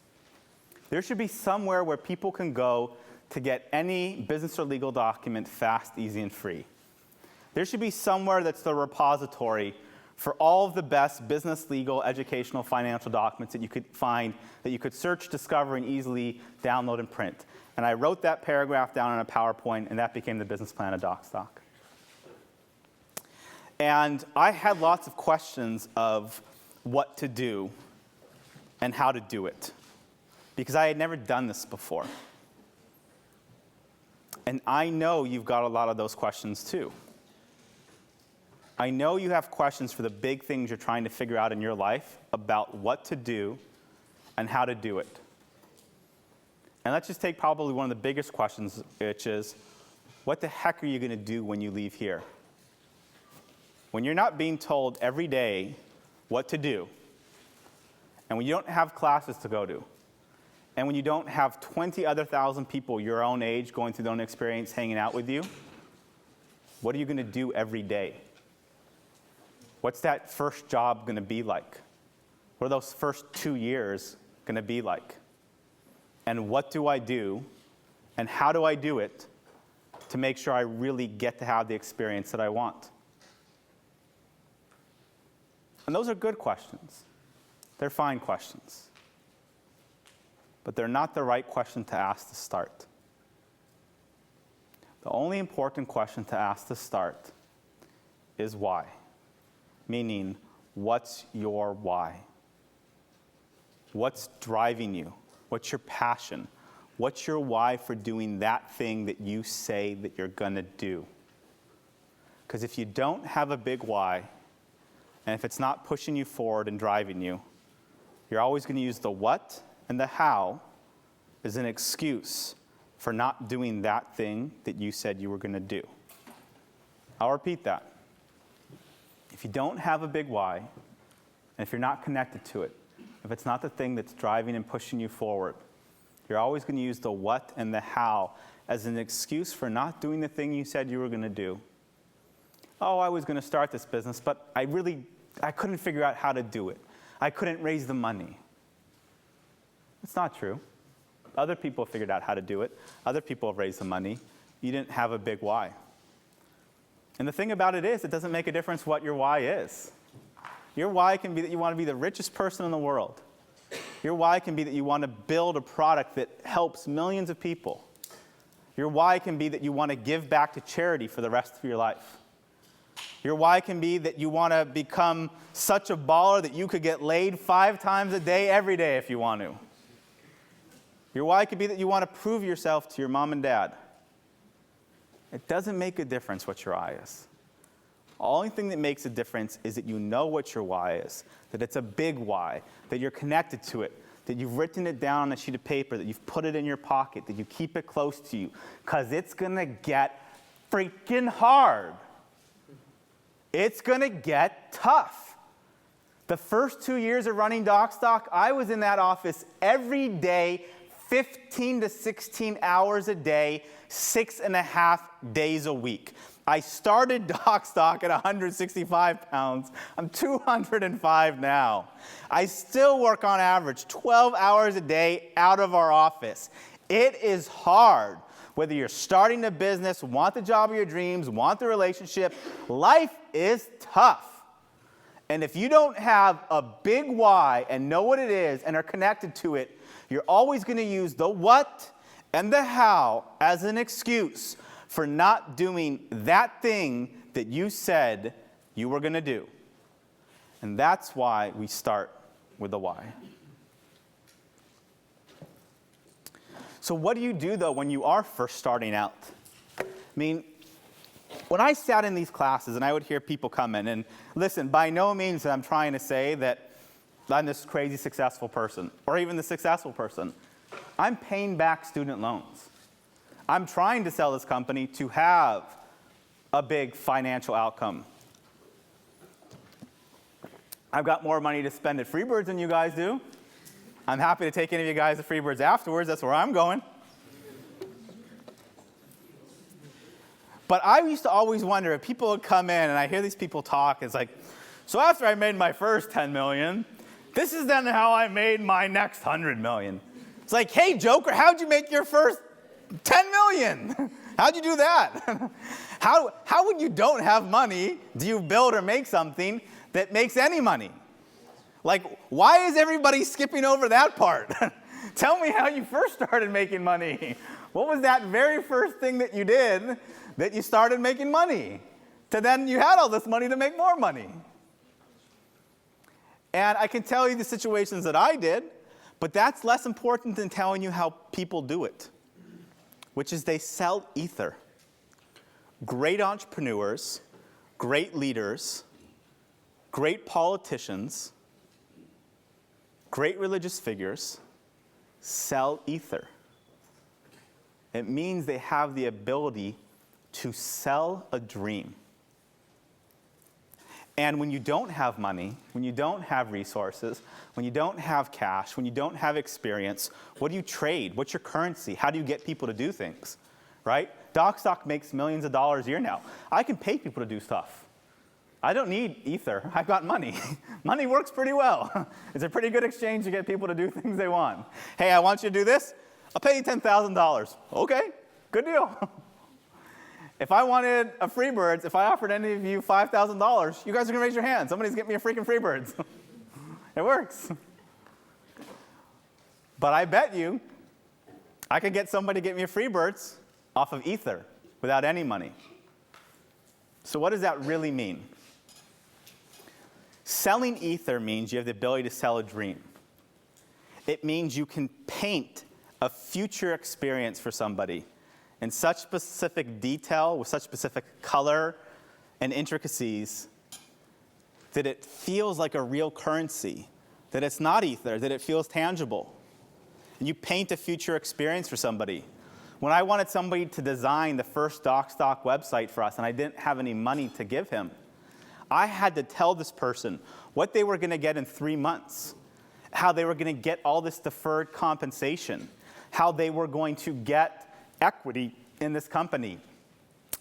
There should be somewhere where people can go to get any business or legal document fast, easy, and free. There should be somewhere that's the repository for all of the best business, legal, educational, financial documents that you could find, that you could search, discover, and easily download and print. And I wrote that paragraph down on a PowerPoint, and that became the business plan of Docstoc. And I had lots of questions of what to do and how to do it, because I had never done this before. And I know you've got a lot of those questions too. I know you have questions for the big things you're trying to figure out in your life about what to do and how to do it. And let's just take probably one of the biggest questions, which is, what the heck are you going to do when you leave here? When you're not being told every day what to do, and when you don't have classes to go to, and when you don't have 20 other thousand people your own age going through their own experience hanging out with you, what are you going to do every day? What's that first job going to be like? What are those first 2 years going to be like? And what do I do, and how do I do it to make sure I really get to have the experience that I want? And those are good questions. They're fine questions. But they're not the right question to ask to start. The only important question to ask to start is why. Meaning, what's your why? What's driving you? What's your passion? What's your why for doing that thing that you say that you're going to do? Because if you don't have a big why, and if it's not pushing you forward and driving you, you're always going to use the what and the how as an excuse for not doing that thing that you said you were going to do. I'll repeat that. If you don't have a big why, and if you're not connected to it, if it's not the thing that's driving and pushing you forward, you're always going to use the what and the how as an excuse for not doing the thing you said you were going to do. Oh, I was going to start this business, but I couldn't figure out how to do it. I couldn't raise the money. It's not true. Other people figured out how to do it. Other people have raised the money. You didn't have a big why. And the thing about it is, it doesn't make a difference what your why is. Your why can be that you want to be the richest person in the world. Your why can be that you want to build a product that helps millions of people. Your why can be that you want to give back to charity for the rest of your life. Your why can be that you want to become such a baller that you could get laid 5 times a day, every day if you want to. Your why could be that you want to prove yourself to your mom and dad. It doesn't make a difference what your why is. The only thing that makes a difference is that you know what your why is, that it's a big why, that you're connected to it, that you've written it down on a sheet of paper, that you've put it in your pocket, that you keep it close to you, because it's going to get freaking hard. It's going to get tough. The first 2 years of running Docstoc, I was in that office every day, 15 to 16 hours a day, 6.5 days a week. I started Docstoc at 165 pounds. I'm 205 now. I still work on average 12 hours a day out of our office. It is hard. Whether you're starting a business, want the job of your dreams, want the relationship, life is tough. And if you don't have a big why and know what it is and are connected to it, you're always going to use the what and the how as an excuse for not doing that thing that you said you were going to do. And that's why we start with the why. So what do you do, though, when you are first starting out? I mean, when I sat in these classes and I would hear people come in, and listen, by no means am I trying to say that I'm this crazy successful person, or even the successful person. I'm paying back student loans. I'm trying to sell this company to have a big financial outcome. I've got more money to spend at Freebirds than you guys do. I'm happy to take any of you guys to Freebirds afterwards. That's where I'm going. But I used to always wonder if people would come in and I hear these people talk, it's like, so after I made my first 10 million, this is then how I made my next 100 million. It's like, hey, Joker, how'd you make your first 10 million? How'd you do that? How when you don't have money, do you build or make something that makes any money? Like, why is everybody skipping over that part? Tell me how you first started making money. What was that very first thing that you did that you started making money? To then you had all this money to make more money. And I can tell you the situations that I did, but that's less important than telling you how people do it, which is they sell ether. Great entrepreneurs, great leaders, great politicians, great religious figures sell ether. It means they have the ability to sell a dream. And when you don't have money, when you don't have resources, when you don't have cash, when you don't have experience, what do you trade? What's your currency? How do you get people to do things, right? Docstoc makes millions of dollars a year now. I can pay people to do stuff. I don't need ether. I've got money. Money works pretty well. It's a pretty good exchange to get people to do things they want. Hey, I want you to do this. I'll pay you $10,000. Okay, good deal. If I wanted a Freebirds, if I offered any of you $5,000, you guys are going to raise your hand. Somebody's get me a freaking Freebirds. It works. But I bet you I could get somebody to get me a Freebirds off of ether without any money. So what does that really mean? Selling ether means you have the ability to sell a dream. It means you can paint a future experience for somebody in such specific detail, with such specific color and intricacies, that it feels like a real currency, that it's not ether, that it feels tangible. And you paint a future experience for somebody. When I wanted somebody to design the first Docstoc website for us, and I didn't have any money to give him, I had to tell this person what they were going to get in 3 months, how they were going to get all this deferred compensation, how they were going to get equity in this company,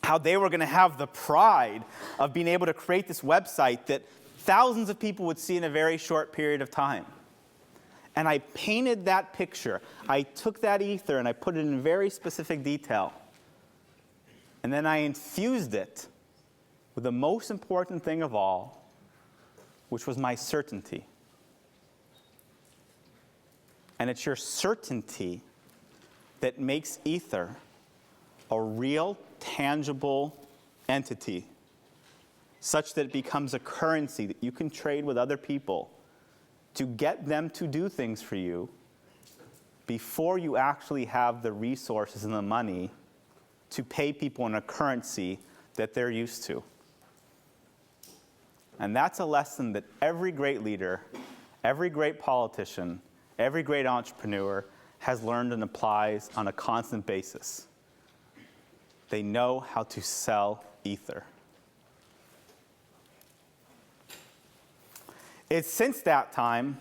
how they were going to have the pride of being able to create this website that thousands of people would see in a very short period of time. And I painted that picture. I took that ether and I put it in very specific detail. And then I infused it with the most important thing of all, which was my certainty. And it's your certainty that makes ether a real, tangible entity, such that it becomes a currency that you can trade with other people to get them to do things for you before you actually have the resources and the money to pay people in a currency that they're used to. And that's a lesson that every great leader, every great politician, every great entrepreneur has learned and applies on a constant basis. They know how to sell ether. It's since that time,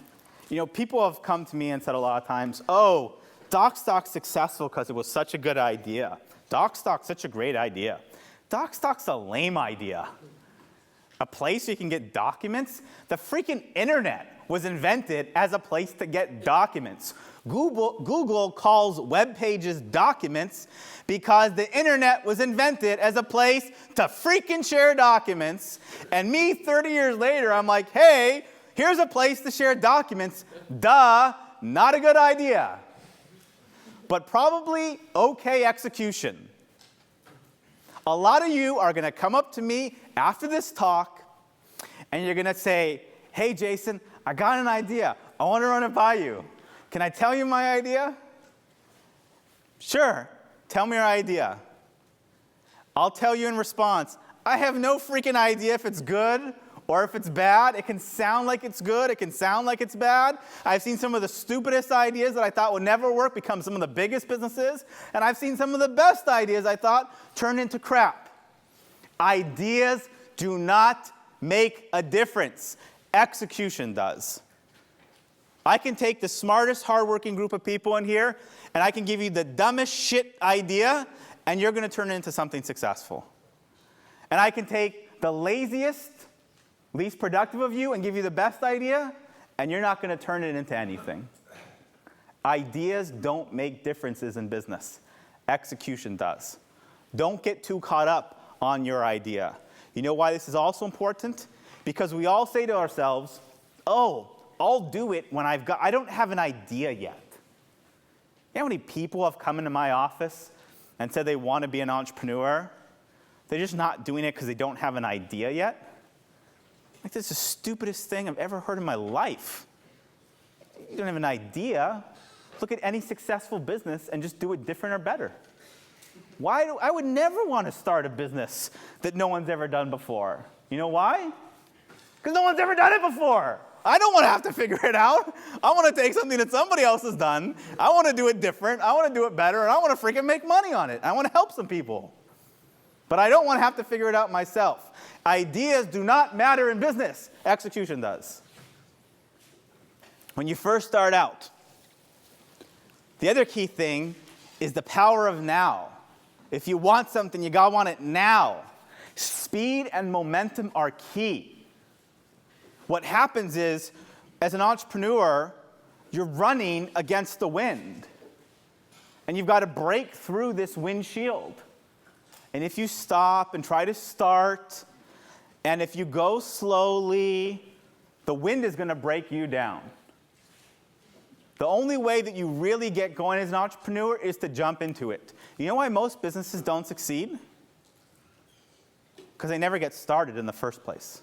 people have come to me and said a lot of times, oh, Docstoc's successful because it was such a good idea. Docstoc's such a great idea. Docstoc's a lame idea. A place where you can get documents? The freaking internet was invented as a place to get documents. Google calls web pages documents because the internet was invented as a place to freaking share documents. And me, 30 years later, I'm like, hey, here's a place to share documents. Duh, not a good idea. But probably okay execution. A lot of you are going to come up to me after this talk, and you're going to say, hey, Jason, I got an idea. I want to run it by you. Can I tell you my idea? Sure. Tell me your idea. I'll tell you in response, I have no freaking idea if it's good or if it's bad. It can sound like it's good. It can sound like it's bad. I've seen some of the stupidest ideas that I thought would never work become some of the biggest businesses. And I've seen some of the best ideas I thought turn into crap. Ideas do not make a difference. Execution does. I can take the smartest, hardworking group of people in here, and I can give you the dumbest shit idea, and you're going to turn it into something successful. And I can take the laziest, least productive of you and give you the best idea, and you're not going to turn it into anything. Ideas don't make differences in business. Execution does. Don't get too caught up on your idea. You know why this is also important? Because we all say to ourselves, oh, I'll do it when I don't have an idea yet. You know how many people have come into my office and said they want to be an entrepreneur? They're just not doing it because they don't have an idea yet. Like, this is the stupidest thing I've ever heard in my life. You don't have an idea. Look at any successful business and just do it different or better. I would never want to start a business that no one's ever done before. You know why? Because no one's ever done it before. I don't want to have to figure it out. I want to take something that somebody else has done. I want to do it different. I want to do it better. And I want to freaking make money on it. I want to help some people. But I don't want to have to figure it out myself. Ideas do not matter in business. Execution does. When you first start out, the other key thing is the power of now. If you want something, you gotta want it now. Speed and momentum are key. What happens is, as an entrepreneur, you're running against the wind. And you've got to break through this windshield. And if you stop and try to start, and if you go slowly, the wind is going to break you down. The only way that you really get going as an entrepreneur is to jump into it. You know why most businesses don't succeed? Because they never get started in the first place.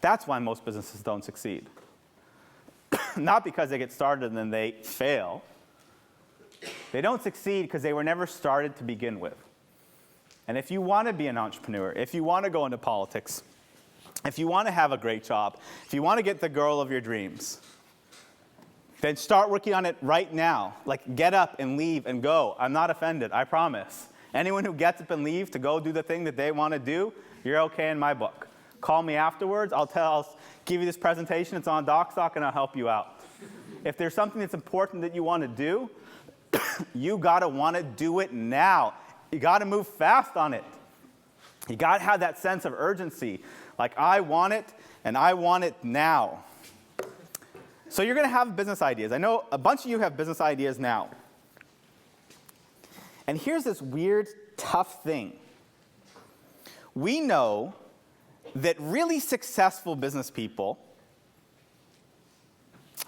That's why most businesses don't succeed. Not because they get started and then they fail. They don't succeed because they were never started to begin with. And if you want to be an entrepreneur, if you want to go into politics, if you want to have a great job, if you want to get the girl of your dreams, then start working on it right now. Like, get up and leave and go. I'm not offended, I promise. Anyone who gets up and leaves to go do the thing that they want to do, you're okay in my book. Call me afterwards. I'll give you this presentation. It's on Docstoc, and I'll help you out. If there's something that's important that you want to do, you got to want to do it now. You got to move fast on it. You got to have that sense of urgency. Like, I want it, and I want it now. So you're going to have business ideas. I know a bunch of you have business ideas now. And here's this weird, tough thing. We know that really successful business people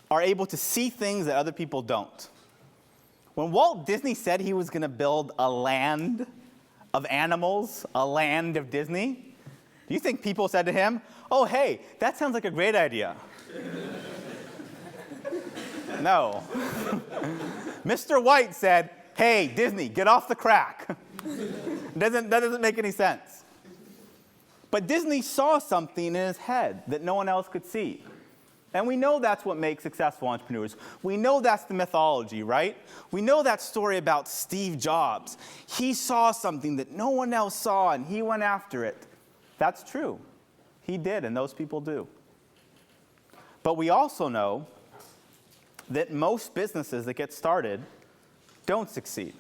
are able to see things that other people don't. When Walt Disney said he was going to build a land of animals, a land of Disney, do you think people said to him, oh, hey, that sounds like a great idea? No. Mr. White said, hey, Disney, get off the crack. That doesn't make any sense. But Disney saw something in his head that no one else could see. And we know that's what makes successful entrepreneurs. We know that's the mythology, right? We know that story about Steve Jobs. He saw something that no one else saw, and he went after it. That's true. He did, and those people do. But we also know that most businesses that get started don't succeed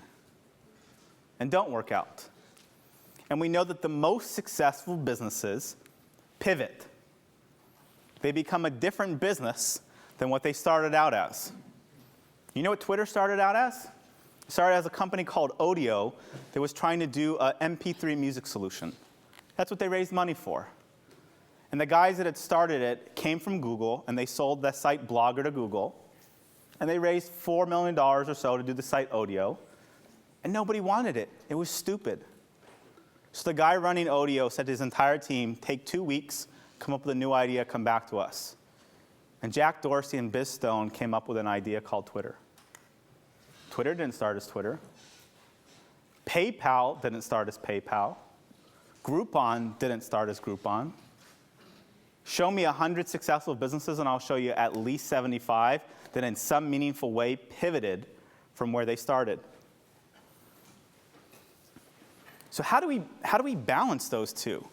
and don't work out. And we know that the most successful businesses pivot. They become a different business than what they started out as. You know what Twitter started out as? It started as a company called Audio that was trying to do an MP3 music solution. That's what they raised money for. And the guys that had started it came from Google, and they sold the site Blogger to Google. And they raised $4 million or so to do the site Audio. And nobody wanted it. It was stupid. So the guy running Audio said to his entire team, take 2 weeks, come up with a new idea, come back to us. And Jack Dorsey and Biz Stone came up with an idea called Twitter. Twitter didn't start as Twitter. PayPal didn't start as PayPal. Groupon didn't start as Groupon. Show me 100 successful businesses, and I'll show you at least 75 that in some meaningful way pivoted from where they started. So how do we balance those two?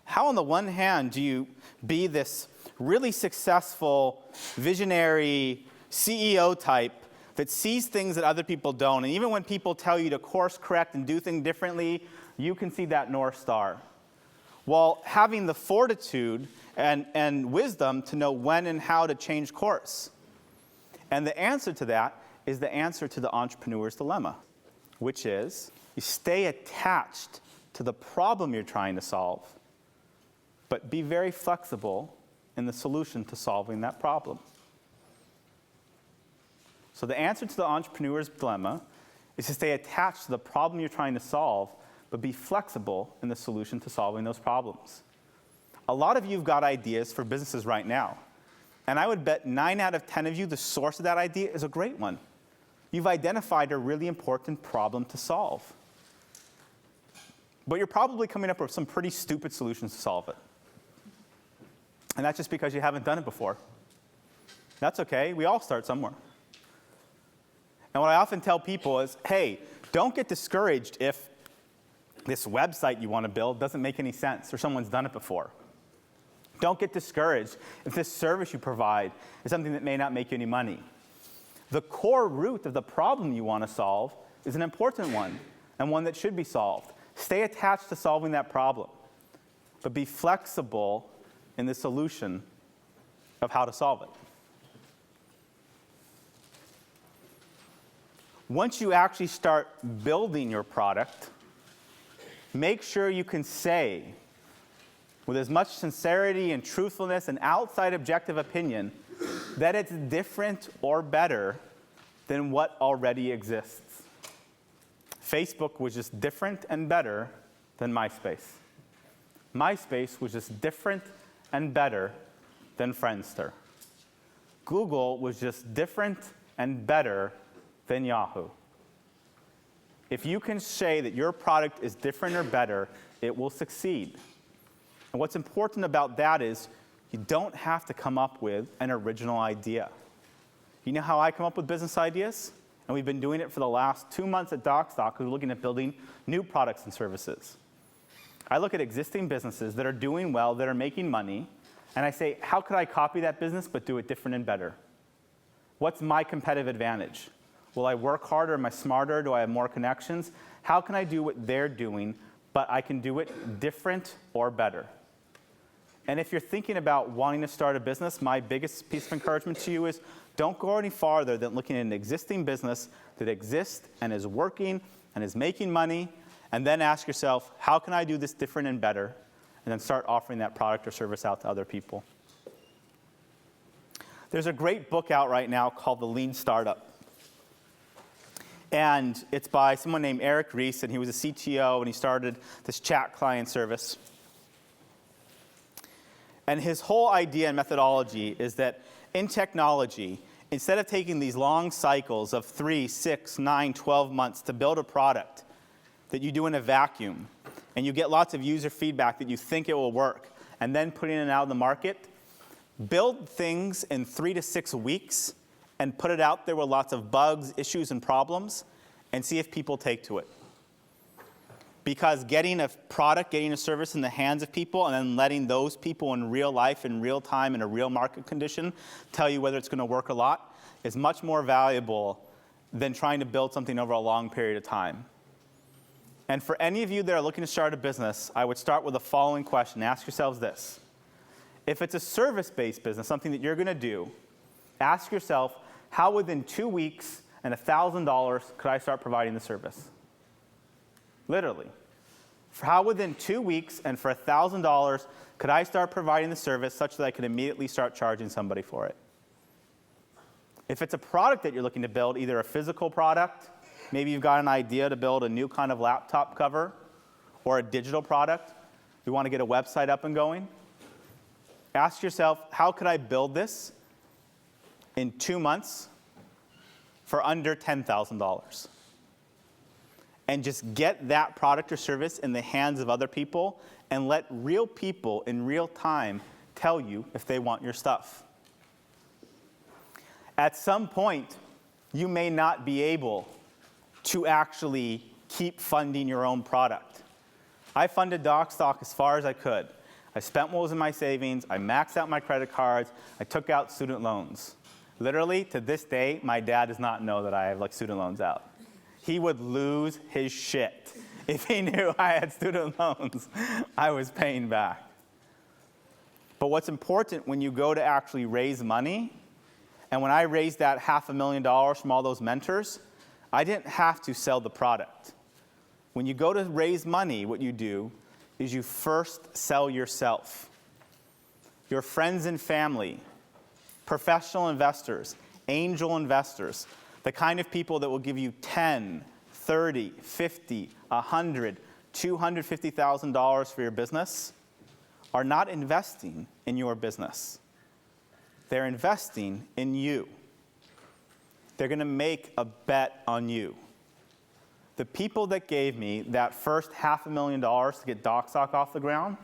How on the one hand do you be this really successful, visionary CEO type that sees things that other people don't, and even when people tell you to course correct and do things differently, you can see that North Star, while having the fortitude and wisdom to know when and how to change course. And the answer to that is the answer to the entrepreneur's dilemma, which is you stay attached to the problem you're trying to solve, but be very flexible in the solution to solving that problem. So the answer to the entrepreneur's dilemma is to stay attached to the problem you're trying to solve, but be flexible in the solution to solving those problems. A lot of you have got ideas for businesses right now, and I would bet 9 out of 10 of you the source of that idea is a great one. You've identified a really important problem to solve. But you're probably coming up with some pretty stupid solutions to solve it. And that's just because you haven't done it before. That's okay, we all start somewhere. And what I often tell people is, hey, don't get discouraged if this website you want to build doesn't make any sense or someone's done it before. Don't get discouraged if this service you provide is something that may not make you any money. The core root of the problem you want to solve is an important one and one that should be solved. Stay attached to solving that problem, but be flexible in the solution of how to solve it. Once you actually start building your product, make sure you can say, with as much sincerity and truthfulness and outside objective opinion, that it's different or better than what already exists. Facebook was just different and better than MySpace. MySpace was just different and better than Friendster. Google was just different and better than Yahoo. If you can say that your product is different or better, it will succeed. And what's important about that is you don't have to come up with an original idea. You know how I come up with business ideas? And we've been doing it for the last 2 months at Docstoc. We're looking at building new products and services. I look at existing businesses that are doing well, that are making money, and I say, how could I copy that business but do it different and better? What's my competitive advantage? Will I work harder? Am I smarter? Do I have more connections? How can I do what they're doing, but I can do it different or better? And if you're thinking about wanting to start a business, my biggest piece of encouragement to you is don't go any farther than looking at an existing business that exists and is working and is making money, and then ask yourself, how can I do this different and better? And then start offering that product or service out to other people. There's a great book out right now called The Lean Startup. And it's by someone named Eric Ries, and he was a CTO, and he started this chat client service. And his whole idea and methodology is that in technology, instead of taking these long cycles of 3, 6, 9, 12 months to build a product that you do in a vacuum, and you get lots of user feedback that you think it will work, and then putting it out in the market, build things in 3 to 6 weeks and put it out there with lots of bugs, issues, and problems, and see if people take to it. Because getting a product, getting a service in the hands of people, and then letting those people in real life, in real time, in a real market condition, tell you whether it's going to work a lot, is much more valuable than trying to build something over a long period of time. And for any of you that are looking to start a business, I would start with the following question. Ask yourselves this. If it's a service-based business, something that you're going to do, ask yourself, how within 2 weeks and $1,000 could I start providing the service? Literally. For how within 2 weeks and for $1,000 could I start providing the service such that I could immediately start charging somebody for it? If it's a product that you're looking to build, either a physical product, maybe you've got an idea to build a new kind of laptop cover, or a digital product, you want to get a website up and going, ask yourself, how could I build this in 2 months for under $10,000? And just get that product or service in the hands of other people and let real people in real time tell you if they want your stuff. At some point, you may not be able to actually keep funding your own product. I funded Docstoc as far as I could. I spent what was in my savings, I maxed out my credit cards, I took out student loans. Literally, to this day, my dad does not know that I have student loans out. He would lose his shit if he knew I had student loans I was paying back. But what's important when you go to actually raise money, and when I raised that $500,000 from all those mentors, I didn't have to sell the product. When you go to raise money, what you do is you first sell yourself. Your friends and family, professional investors, angel investors, the kind of people that will give you $10, $30, $50, $100, $250,000 for your business are not investing in your business. They're investing in you. They're going to make a bet on you. The people that gave me that first $500,000 to get Docstoc off the ground,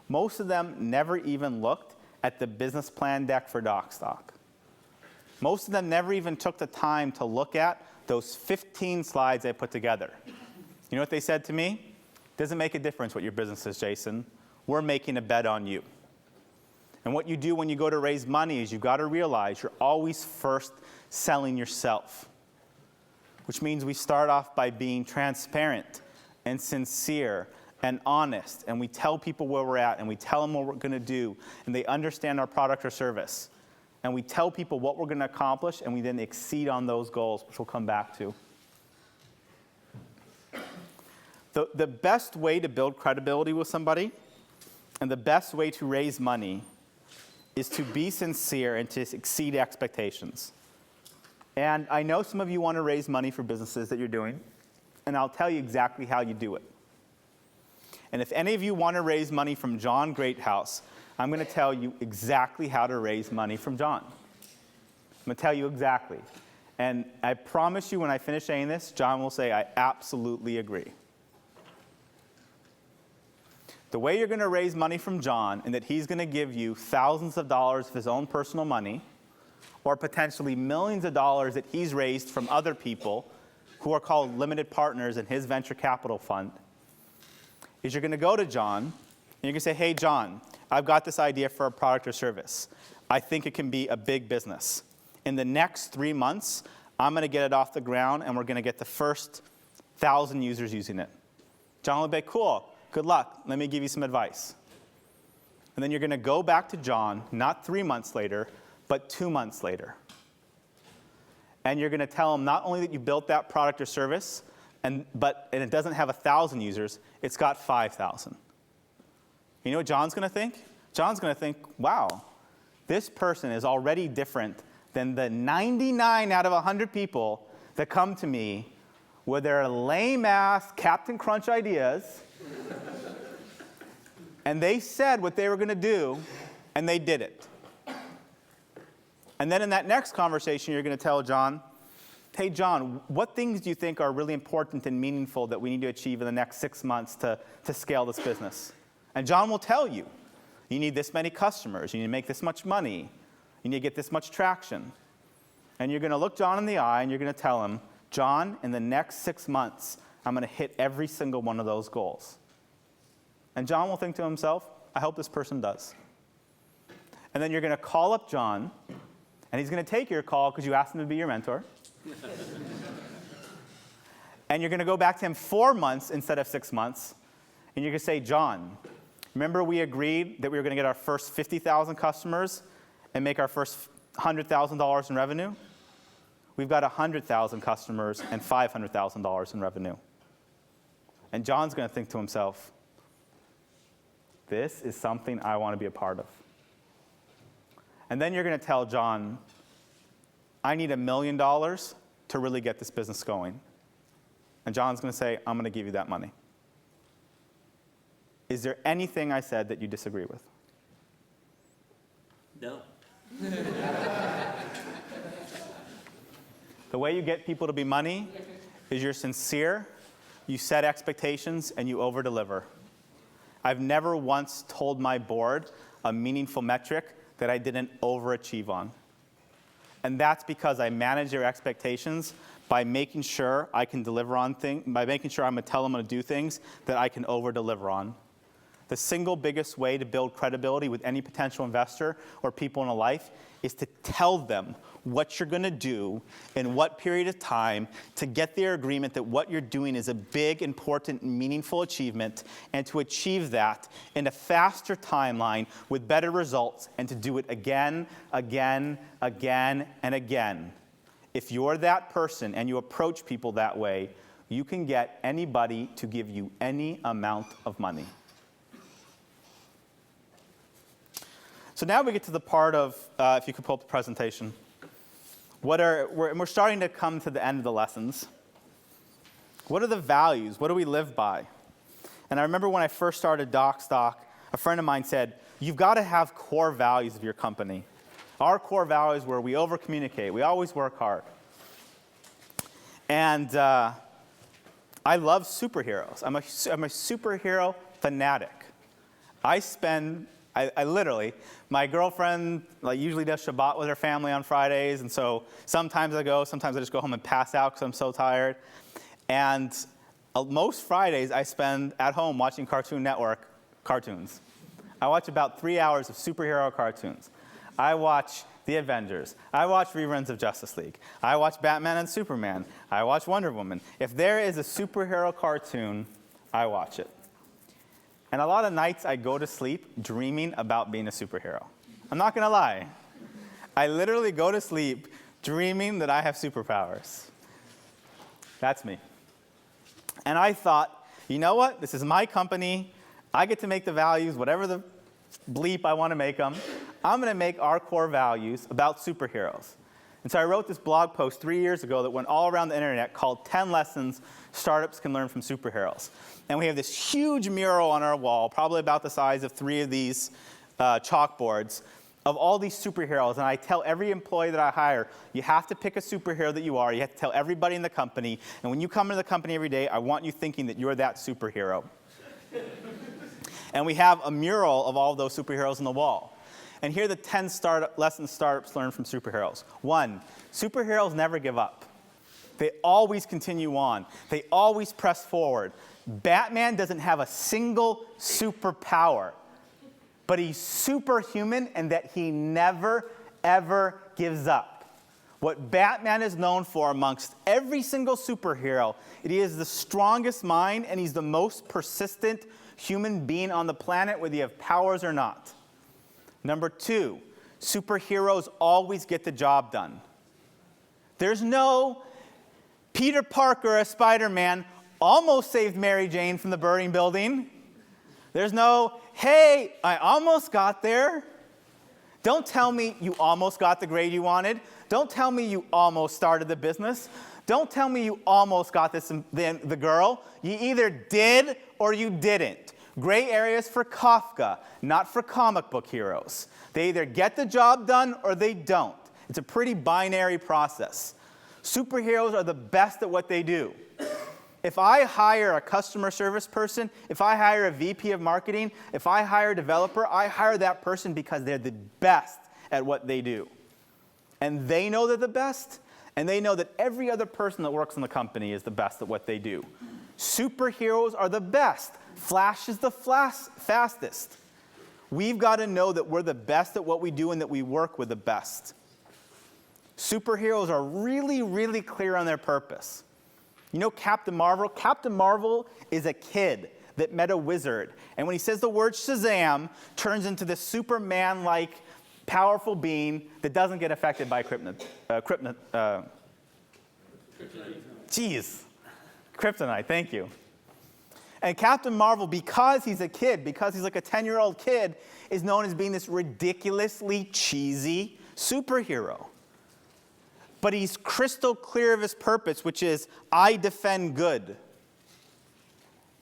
most of them never even looked at the business plan deck for Docstoc. Most of them never even took the time to look at those 15 slides I put together. You know what they said to me? Doesn't make a difference what your business is, Jason. We're making a bet on you. And what you do when you go to raise money is you've got to realize you're always first selling yourself, which means we start off by being transparent and sincere and honest, and we tell people where we're at, and we tell them what we're going to do, and they understand our product or service. And we tell people what we're going to accomplish, and we then exceed on those goals, which we'll come back to. The best way to build credibility with somebody and the best way to raise money is to be sincere and to exceed expectations. And I know some of you want to raise money for businesses that you're doing, and I'll tell you exactly how you do it. And if any of you want to raise money from John Greathouse, I'm going to tell you exactly how to raise money from John. I'm going to tell you exactly. And I promise you when I finish saying this, John will say, I absolutely agree. The way you're going to raise money from John, and that he's going to give you thousands of dollars of his own personal money, or potentially millions of dollars that he's raised from other people who are called limited partners in his venture capital fund, is you're going to go to John, and you're going to say, hey, John, I've got this idea for a product or service. I think it can be a big business. In the next 3 months, I'm going to get it off the ground, and we're going to get the first 1,000 users using it. John will be like, cool, good luck. Let me give you some advice. And then you're going to go back to John, not 3 months later, but 2 months later. And you're going to tell him not only that you built that product or service, and it doesn't have 1,000 users, it's got 5,000. You know what John's going to think? John's going to think, wow, this person is already different than the 99 out of 100 people that come to me with their lame-ass Captain Crunch ideas, and they said what they were going to do, and they did it. And then in that next conversation, you're going to tell John, hey, John, what things do you think are really important and meaningful that we need to achieve in the next 6 months to scale this business? And John will tell you, you need this many customers, you need to make this much money, you need to get this much traction. And you're going to look John in the eye and you're going to tell him, John, in the next 6 months, I'm going to hit every single one of those goals. And John will think to himself, I hope this person does. And then you're going to call up John, and he's going to take your call because you asked him to be your mentor. And you're going to go back to him 4 months instead of 6 months, and you're going to say, John, remember we agreed that we were going to get our first 50,000 customers and make our first $100,000 in revenue? We've got 100,000 customers and $500,000 in revenue. And John's going to think to himself, this is something I want to be a part of. And then you're going to tell John, I need $1 million to really get this business going. And John's going to say, I'm going to give you that money. Is there anything I said that you disagree with? No. The way you get people to be money is you're sincere, you set expectations, and you over-deliver. I've never once told my board a meaningful metric that I didn't overachieve on. And that's because I manage their expectations by making sure I can deliver on things, by making sure I'm going to tell them I'm going to do things that I can over-deliver on. The single biggest way to build credibility with any potential investor or people in a life is to tell them what you're going to do in what period of time to get their agreement that what you're doing is a big, important, and meaningful achievement, and to achieve that in a faster timeline with better results, and to do it again, again, again, and again. If you're that person and you approach people that way, you can get anybody to give you any amount of money. So now we get to the part of, if you could pull up the presentation. We're starting to come to the end of the lessons. What are the values? What do we live by? And I remember when I first started Docstoc, a friend of mine said, you've got to have core values of your company. Our core values were we over-communicate, we always work hard. And I love superheroes. I'm a superhero fanatic. I literally, my girlfriend usually does Shabbat with her family on Fridays, and so sometimes I go, sometimes I just go home and pass out because I'm so tired. And most Fridays I spend at home watching Cartoon Network cartoons. I watch about 3 hours of superhero cartoons. I watch The Avengers. I watch reruns of Justice League. I watch Batman and Superman. I watch Wonder Woman. If there is a superhero cartoon, I watch it. And a lot of nights I go to sleep dreaming about being a superhero. I'm not going to lie. I literally go to sleep dreaming that I have superpowers. That's me. And I thought, you know what? This is my company. I get to make the values, whatever the bleep I want to make them. I'm going to make our core values about superheroes. And so I wrote this blog post 3 years ago that went all around the internet called 10 Lessons Startups Can Learn from Superheroes. And we have this huge mural on our wall, probably about the size of 3 of these chalkboards, of all these superheroes. And I tell every employee that I hire, you have to pick a superhero that you are. You have to tell everybody in the company. And when you come into the company every day, I want you thinking that you're that superhero. And we have a mural of all of those superheroes on the wall. And here are the 10 lessons startups learn from superheroes. 1, superheroes never give up. They always continue on. They always press forward. Batman doesn't have a single superpower, but he's superhuman in that he never, ever gives up. What Batman is known for amongst every single superhero, he is the strongest mind and he's the most persistent human being on the planet, whether you have powers or not. Number 2, superheroes always get the job done. There's no Peter Parker as Spider-Man almost saved Mary Jane from the burning building. There's no, hey, I almost got there. Don't tell me you almost got the grade you wanted. Don't tell me you almost started the business. Don't tell me you almost got the girl. You either did or you didn't. Gray areas for Kafka, not for comic book heroes. They either get the job done or they don't. It's a pretty binary process. Superheroes are the best at what they do. If I hire a customer service person, if I hire a VP of marketing, if I hire a developer, I hire that person because they're the best at what they do. And they know they're the best, and they know that every other person that works in the company is the best at what they do. Superheroes are the best. Flash is the fastest. We've got to know that we're the best at what we do and that we work with the best. Superheroes are really, really clear on their purpose. You know Captain Marvel? Captain Marvel is a kid that met a wizard. And when he says the word Shazam, turns into this Superman-like powerful being that doesn't get affected by kryptonite. Kryptonite, thank you. And Captain Marvel, because he's a kid, because he's like a 10-year-old kid, is known as being this ridiculously cheesy superhero. But he's crystal clear of his purpose, which is, I defend good.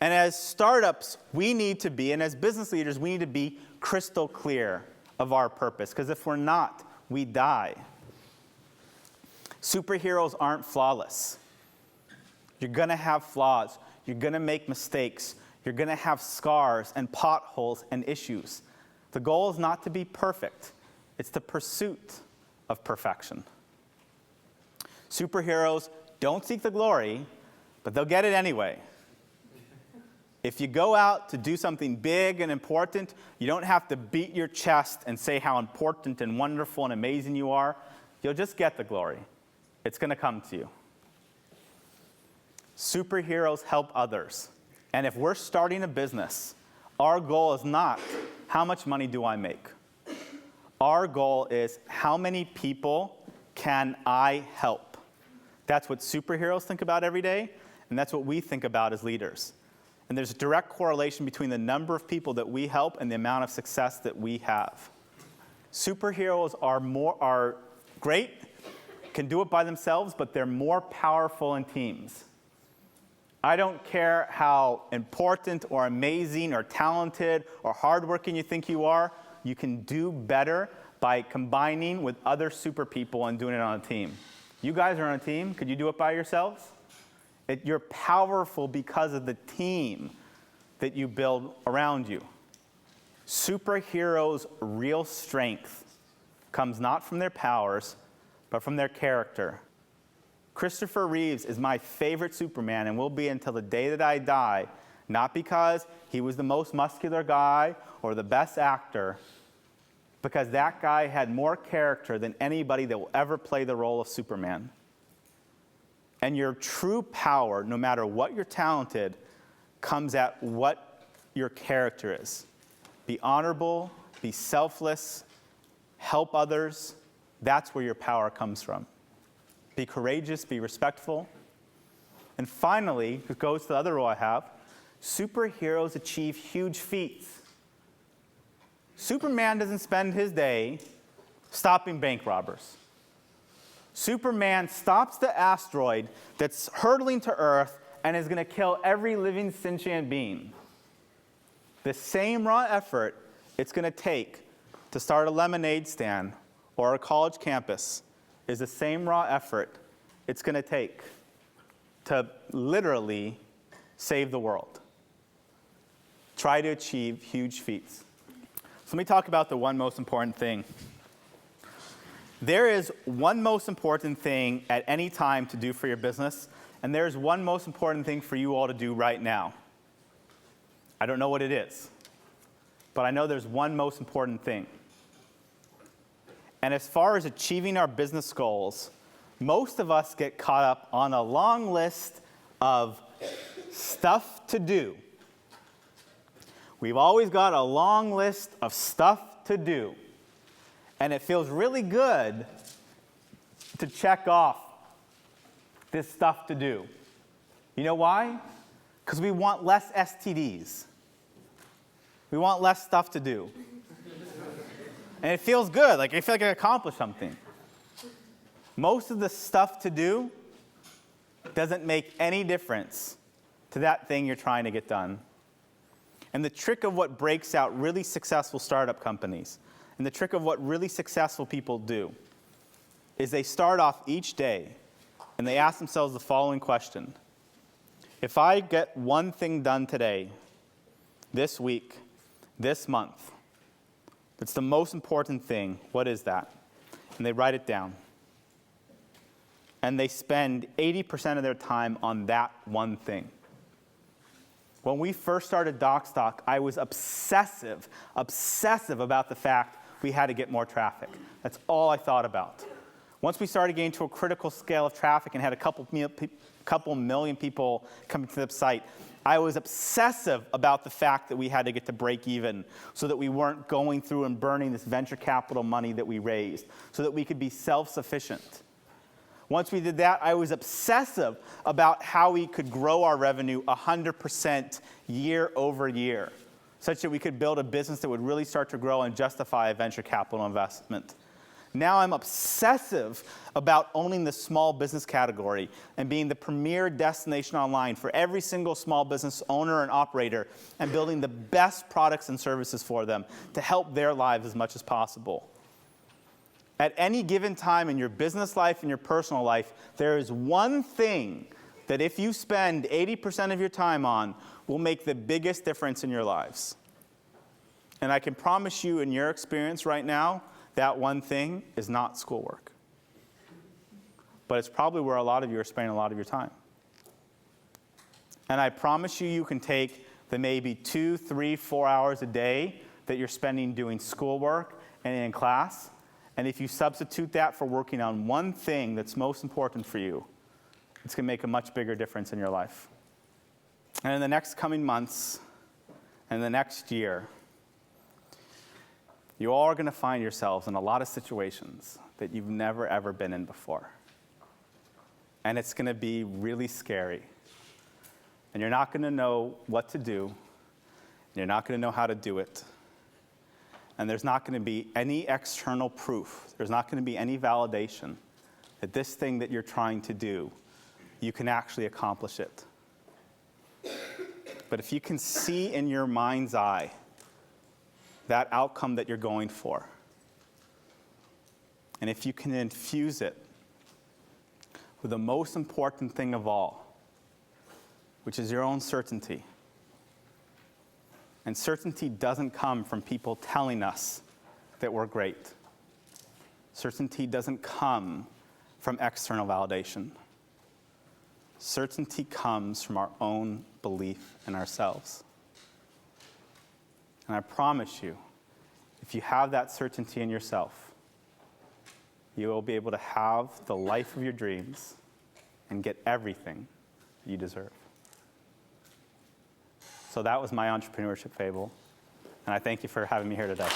And as startups, we need to be, and as business leaders, we need to be crystal clear of our purpose. Because if we're not, we die. Superheroes aren't flawless. You're going to have flaws. You're going to make mistakes. You're going to have scars and potholes and issues. The goal is not to be perfect. It's the pursuit of perfection. Superheroes don't seek the glory, but they'll get it anyway. If you go out to do something big and important, you don't have to beat your chest and say how important and wonderful and amazing you are. You'll just get the glory. It's going to come to you. Superheroes help others. And if we're starting a business, our goal is not how much money do I make. Our goal is how many people can I help. That's what superheroes think about every day, and that's what we think about as leaders. And there's a direct correlation between the number of people that we help and the amount of success that we have. Superheroes are great, can do it by themselves, but they're more powerful in teams. I don't care how important or amazing or talented or hardworking you think you are, you can do better by combining with other super people and doing it on a team. You guys are on a team. Could you do it by yourselves? You're powerful because of the team that you build around you. Superheroes' real strength comes not from their powers, but from their character. Christopher Reeves is my favorite Superman and will be until the day that I die, not because he was the most muscular guy or the best actor, because that guy had more character than anybody that will ever play the role of Superman. And your true power, no matter what you're talented, comes at what your character is. Be honorable, be selfless, help others. That's where your power comes from. Be courageous, be respectful. And finally, it goes to the other role I have, superheroes achieve huge feats. Superman doesn't spend his day stopping bank robbers. Superman stops the asteroid that's hurtling to Earth and is going to kill every living sentient being. The same raw effort it's going to take to start a lemonade stand or a college campus is the same raw effort it's going to take to literally save the world. Try to achieve huge feats. So let me talk about the one most important thing. There is one most important thing at any time to do for your business, and there's one most important thing for you all to do right now. I don't know what it is, but I know there's one most important thing. And as far as achieving our business goals, most of us get caught up on a long list of stuff to do. We've always got a long list of stuff to do. And it feels really good to check off this stuff to do. You know why? Because we want less STDs. We want less stuff to do. And it feels good, like I feel like I accomplished something. Most of the stuff to do doesn't make any difference to that thing you're trying to get done. And the trick of what breaks out really successful startup companies, and the trick of what really successful people do, is they start off each day and they ask themselves the following question. If I get one thing done today, this week, this month, that's the most important thing, what is that? And they write it down. And they spend 80% of their time on that one thing. When we first started Docstoc, I was obsessive about the fact we had to get more traffic. That's all I thought about. Once we started getting to a critical scale of traffic and had a couple million people coming to the site, I was obsessive about the fact that we had to get to break even so that we weren't going through and burning this venture capital money that we raised, so that we could be self-sufficient. Once we did that, I was obsessive about how we could grow our revenue 100% year over year, such that we could build a business that would really start to grow and justify a venture capital investment. Now I'm obsessive about owning the small business category and being the premier destination online for every single small business owner and operator and building the best products and services for them to help their lives as much as possible. At any given time in your business life and your personal life, there is one thing that if you spend 80% of your time on will make the biggest difference in your lives. And I can promise you in your experience right now, that one thing is not schoolwork. But it's probably where a lot of you are spending a lot of your time. And I promise you, you can take the maybe 2, 3, 4 hours a day that you're spending doing schoolwork and in class. And if you substitute that for working on one thing that's most important for you, it's going to make a much bigger difference in your life. And in the next coming months and the next year, you all are going to find yourselves in a lot of situations that you've never, ever been in before. And it's going to be really scary. And you're not going to know what to do. And you're not going to know how to do it. And there's not going to be any external proof. There's not going to be any validation that this thing that you're trying to do, you can actually accomplish it. But if you can see in your mind's eye that outcome that you're going for, and if you can infuse it with the most important thing of all, which is your own certainty. And certainty doesn't come from people telling us that we're great. Certainty doesn't come from external validation. Certainty comes from our own belief in ourselves. And I promise you, if you have that certainty in yourself, you will be able to have the life of your dreams and get everything you deserve. So that was my entrepreneurship fable, and I thank you for having me here today.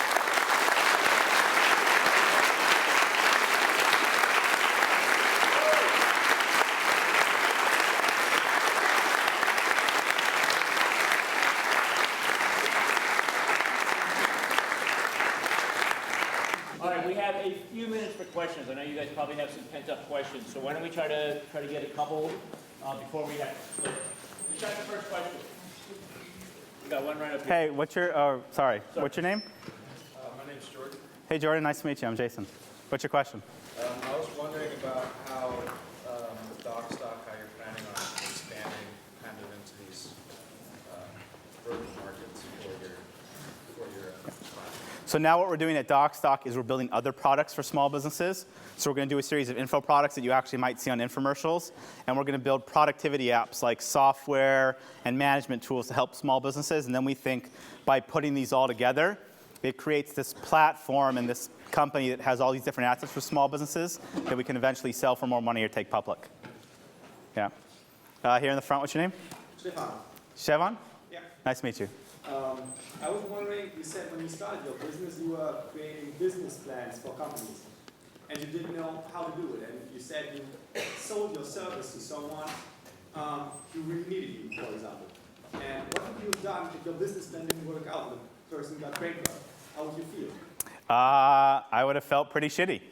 All right, we have a few minutes for questions. I know you guys probably have some pent-up questions, so why don't we try to get a couple before we have to split. Let's try the first question. We got one right up here. Hey, what's your name? My name's Jordan. Hey, Jordan, nice to meet you. I'm Jason. What's your question? I was wondering about how with Docstoc, how you're planning on expanding kind of into these vertical markets for your platform. So now what we're doing at Docstoc is we're building other products for small businesses. So we're going to do a series of info products that you actually might see on infomercials. And we're going to build productivity apps like software and management tools to help small businesses. And then we think by putting these all together, it creates this platform and this company that has all these different assets for small businesses that we can eventually sell for more money or take public. Yeah. Here in the front, what's your name? Stefan. Chevon? Yeah. Nice to meet you. I was wondering, you said when you started your business, you were creating business plans for companies, and you didn't know how to do it. And you said you sold your service to someone who really needed you, for example. And what would you have done if your business plan didn't work out and the person got bankrupt? How would you feel? I would have felt pretty shitty.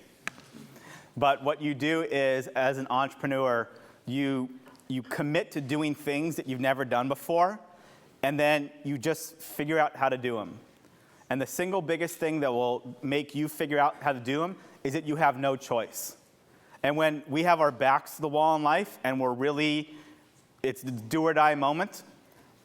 But what you do is, as an entrepreneur, you commit to doing things that you've never done before, and then you just figure out how to do them. And the single biggest thing that will make you figure out how to do them is that you have no choice. And when we have our backs to the wall in life and it's the do or die moment,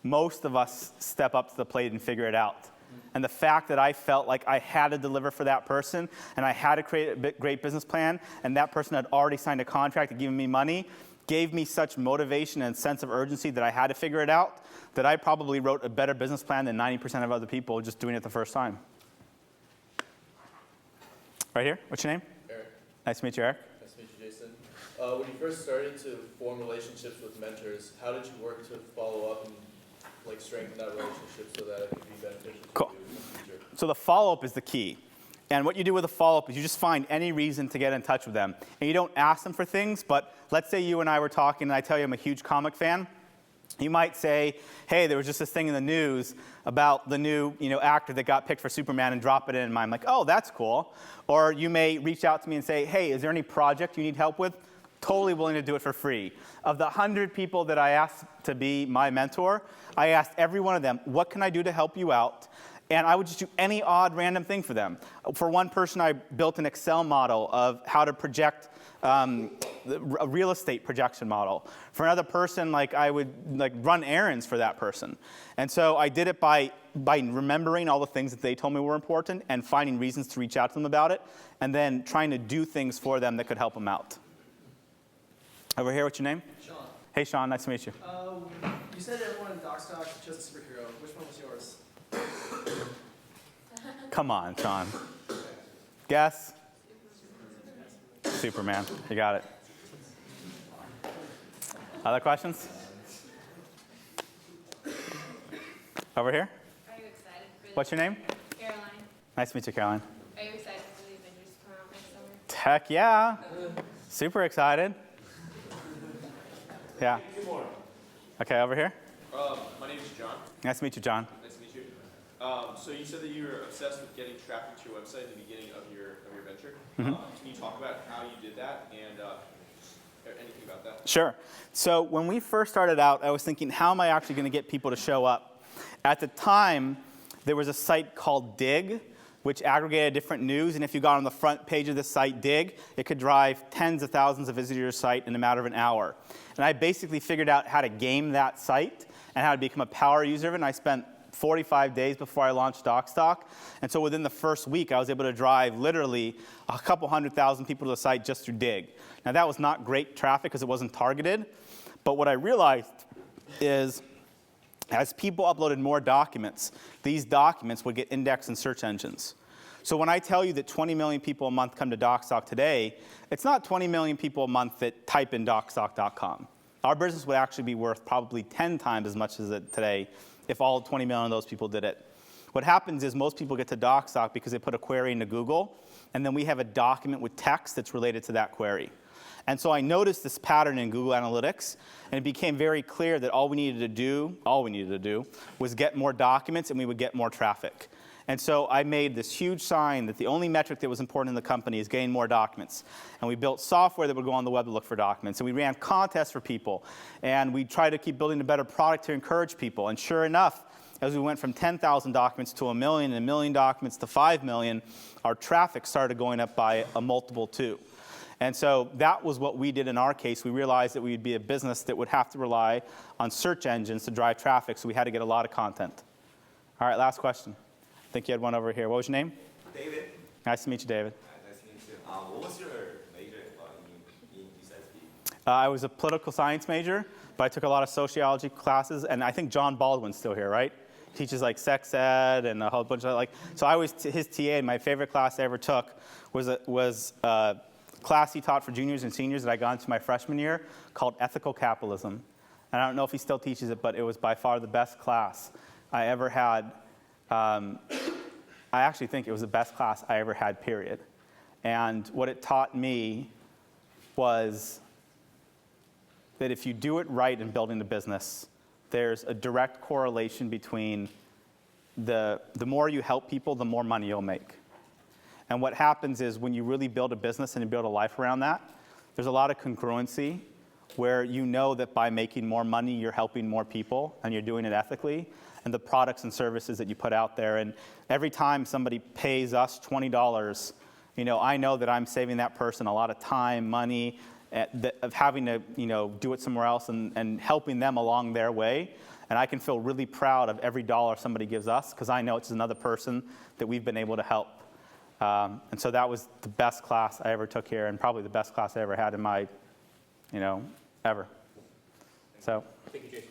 most of us step up to the plate and figure it out. And the fact that I felt like I had to deliver for that person and I had to create a great business plan and that person had already signed a contract and given me money gave me such motivation and sense of urgency that I had to figure it out that I probably wrote a better business plan than 90% of other people just doing it the first time. Right here, what's your name? Eric. Nice to meet you, Eric. Nice to meet you, Jason. When you first started to form relationships with mentors, how did you work to follow up and strengthen that relationship so that it could be beneficial Cool. to you in the future? So the follow-up is the key. And what you do with a follow-up is you just find any reason to get in touch with them. And you don't ask them for things, but let's say you and I were talking and I tell you I'm a huge comic fan. You might say, hey, there was just this thing in the news about the new actor that got picked for Superman, and drop it in. And I'm like, oh, that's cool. Or you may reach out to me and say, hey, is there any project you need help with? Totally willing to do it for free. Of the 100 people that I asked to be my mentor, I asked every one of them, what can I do to help you out? And I would just do any odd random thing for them. For one person, I built an Excel model of how to project a real estate projection model. For another person, I would run errands for that person. And so I did it by remembering all the things that they told me were important and finding reasons to reach out to them about it, and then trying to do things for them that could help them out. Over here, what's your name? Sean, Hey, Sean, nice to meet you. you You said everyone in Docstoc is just a superhero. Which one was yours? Come on, Sean. Guess? Superman. You got it. Other questions? Over here? Are you excited for the What's your name? Caroline? Nice to meet you, Caroline. Are you excited for the Avengers to come out next summer? Heck yeah. Super excited. Yeah. Okay, over here. My name is John. Nice to meet you, John. Nice to meet you. So you said that you were obsessed with getting traffic to your website at the beginning of your venture. Mm-hmm. Can you talk about how you did that and anything about that? Sure. So when we first started out, I was thinking, how am I actually going to get people to show up? At the time, there was a site called Dig, which aggregated different news. And if you got on the front page of the site, Dig, it could drive tens of thousands of visitors to your site in a matter of an hour. And I basically figured out how to game that site and how to become a power user of it. And I spent 45 days before I launched Docstoc. And so within the first week, I was able to drive literally a couple 100,000 people to the site just through Dig. Now, that was not great traffic because it wasn't targeted. But what I realized is as people uploaded more documents, these documents would get indexed in search engines. So when I tell you that 20 million people a month come to Docstoc today, it's not 20 million people a month that type in docstoc.com. Our business would actually be worth probably 10 times as much as it today if all 20 million of those people did it. What happens is most people get to Docstoc because they put a query into Google, and then we have a document with text that's related to that query. And so I noticed this pattern in Google Analytics, and it became very clear that all we needed to do was get more documents, and we would get more traffic. And so I made this huge sign that the only metric that was important in the company is getting more documents. And we built software that would go on the web to look for documents. And we ran contests for people. And we tried to keep building a better product to encourage people. And sure enough, as we went from 10,000 documents to 1 million, and 1 million documents to 5 million, our traffic started going up by a multiple 2. And so that was what we did in our case. We realized that we'd be a business that would have to rely on search engines to drive traffic, so we had to get a lot of content. All right, last question. I think you had one over here. What was your name? David. Nice to meet you, David. Nice to meet you. What was your major in UCSB? I was a political science major, but I took a lot of sociology classes, and I think John Baldwin's still here, right? He teaches like sex ed and a whole bunch of so I was his TA, and my favorite class I ever took was a class he taught for juniors and seniors that I got into my freshman year called Ethical Capitalism. And I don't know if he still teaches it, but it was by far the best class I ever had. I actually think it was the best class I ever had, period. And what it taught me was that if you do it right in building a business, there's a direct correlation between the more you help people, the more money you'll make. And what happens is when you really build a business and you build a life around that, there's a lot of congruency where you know that by making more money, you're helping more people and you're doing it ethically, and the products and services that you put out there. And every time somebody pays us $20, I know that I'm saving that person a lot of time, money, of having to, do it somewhere else and helping them along their way. And I can feel really proud of every dollar somebody gives us because I know it's another person that we've been able to help. And so that was the best class I ever took here, and probably the best class I ever had in my, ever. So. Thank you, Jason.